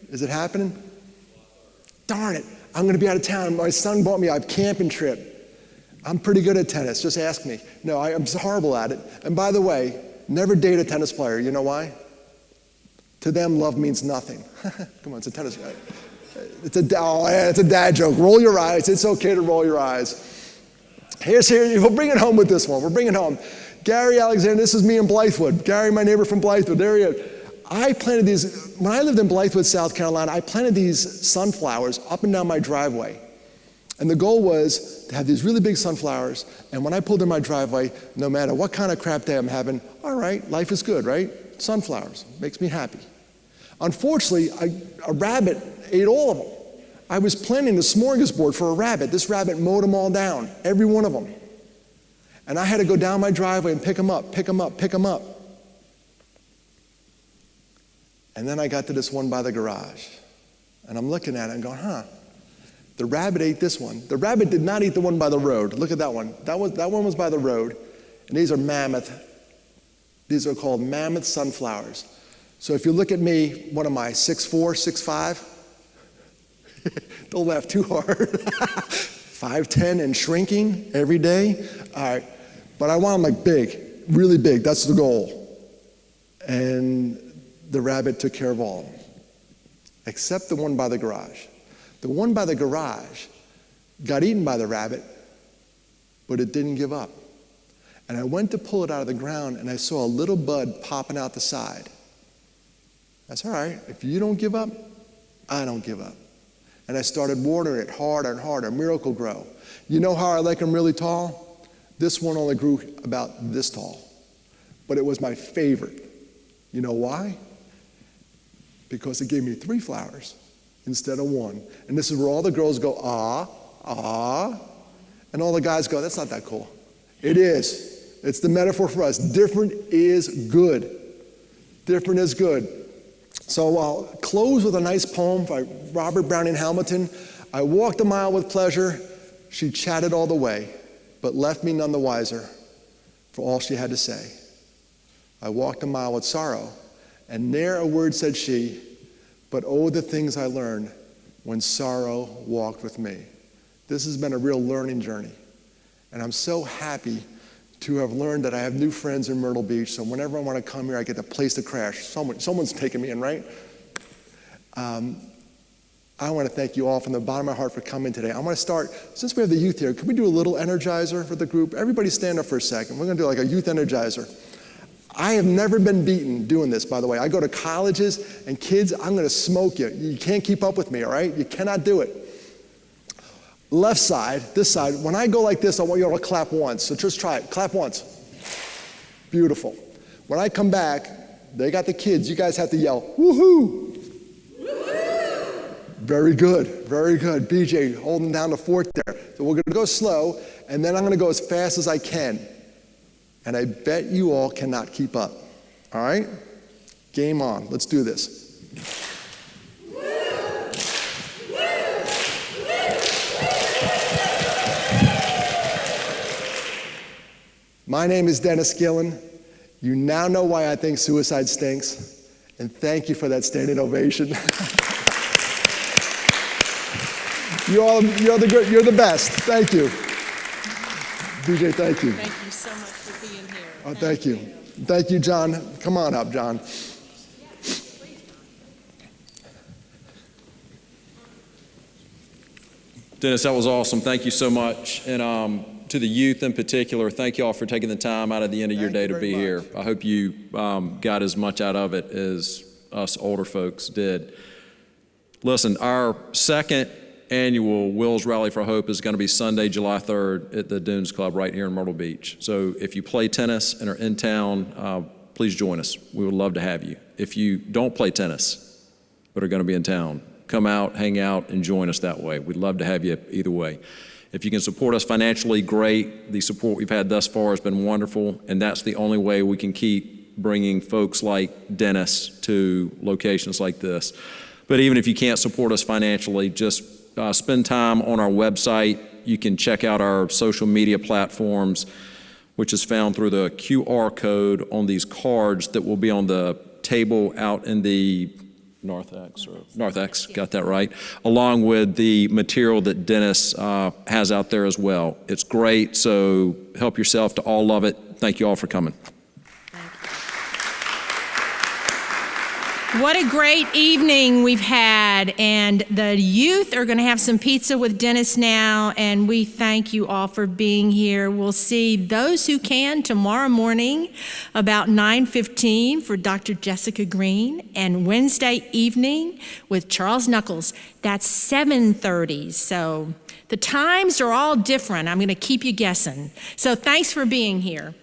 Is it happening? Darn it, I'm going to be out of town. My son bought me a camping trip. I'm pretty good at tennis, just ask me. No, I'm horrible at it. And by the way, never date a tennis player. You know why? To them, love means nothing. Come on, it's a tennis guy. It's a dad joke. Roll your eyes. It's okay to roll your eyes. We'll bring it home with this one. We'll bring it home. Gary Alexander, this is me in Blythewood. Gary, my neighbor from Blythewood, there he is. I planted these, when I lived in Blythewood, South Carolina, I planted these sunflowers up and down my driveway. And the goal was to have these really big sunflowers, and when I pulled in my driveway, no matter what kind of crap day I'm having, all right, life is good, right? Sunflowers, makes me happy. Unfortunately, a rabbit ate all of them. I was planning a smorgasbord for a rabbit. This rabbit mowed them all down, every one of them. And I had to go down my driveway and pick them up, pick them up, pick them up. And then I got to this one by the garage. And I'm looking at it and going, the rabbit ate this one. The rabbit did not eat the one by the road. Look at that one. That one was by the road. And these are mammoth. These are called mammoth sunflowers. So if you look at me, what am I, 6'4", 6'5"? Don't laugh too hard. 5'10" and shrinking every day. All right. But I want them like big, really big. That's the goal. And the rabbit took care of all of them, except the one by the garage. The one by the garage got eaten by the rabbit, but it didn't give up. And I went to pull it out of the ground, and I saw a little bud popping out the side. That's all right. If you don't give up, I don't give up. And I started watering it harder and harder. Miracle Grow. You know how I like them really tall? This one only grew about this tall. But it was my favorite. You know why? Because it gave me 3 flowers instead of 1. And this is where all the girls go, ah, ah. And all the guys go, that's not that cool. It is. It's the metaphor for us. Different is good. Different is good. So I'll close with a nice poem by Robert Browning Hamilton. I walked a mile with pleasure. She chatted all the way, but left me none the wiser for all she had to say. I walked a mile with sorrow, and ne'er a word said she, but oh, the things I learned when sorrow walked with me. This has been a real learning journey, and I'm so happy to have learned that I have new friends in Myrtle Beach, so whenever I want to come here, I get a place to crash. Someone's taking me in, right? I want to thank you all from the bottom of my heart for coming today. I want to start, since we have the youth here, can we do a little energizer for the group? Everybody stand up for a second. We're going to do like a youth energizer. I have never been beaten doing this, by the way. I go to colleges, and kids, I'm going to smoke you. You can't keep up with me, all right? You cannot do it. Left side, this side, when I go like this, I want you all to clap once. So just try it. Clap once. Beautiful. When I come back, they got the kids. You guys have to yell, woohoo! Very good, very good. BJ, holding down the fort there. So we're going to go slow, and then I'm going to go as fast as I can. And I bet you all cannot keep up. All right? Game on. Let's do this. My name is Dennis Gillan. You now know why I think suicide stinks. And thank you for that standing ovation. You're the best. Thank you. BJ, thank you. Thank you so much for being here. Oh, thank you. Thank you, John. Come on up, John. Dennis, that was awesome. Thank you so much. And to the youth in particular, thank you all for taking the time out of the end of your day to be here. I hope you got as much out of it as us older folks did. Listen, our second annual Wills Rally for Hope is going to be Sunday, July 3rd at the Dunes Club right here in Myrtle Beach. So if you play tennis and are in town, please join us. We would love to have you. If you don't play tennis but are going to be in town, come out, hang out, and join us that way. We'd love to have you either way. If you can support us financially, great. The support we've had thus far has been wonderful, and that's the only way we can keep bringing folks like Dennis to locations like this. But even if you can't support us financially, just spend time on our website. You can check out our social media platforms, which is found through the QR code on these cards that will be on the table out in the Narthex, got that right, along with the material that Dennis has out there as well. It's great, so help yourself to all of it. Thank you all for coming. What a great evening we've had, and the youth are going to have some pizza with Dennis now, and we thank you all for being here. We'll see those who can tomorrow morning about 9:15 for Dr. Jessica Green, and Wednesday evening with Charles Knuckles. That's 7:30, so the times are all different. I'm going to keep you guessing. So thanks for being here.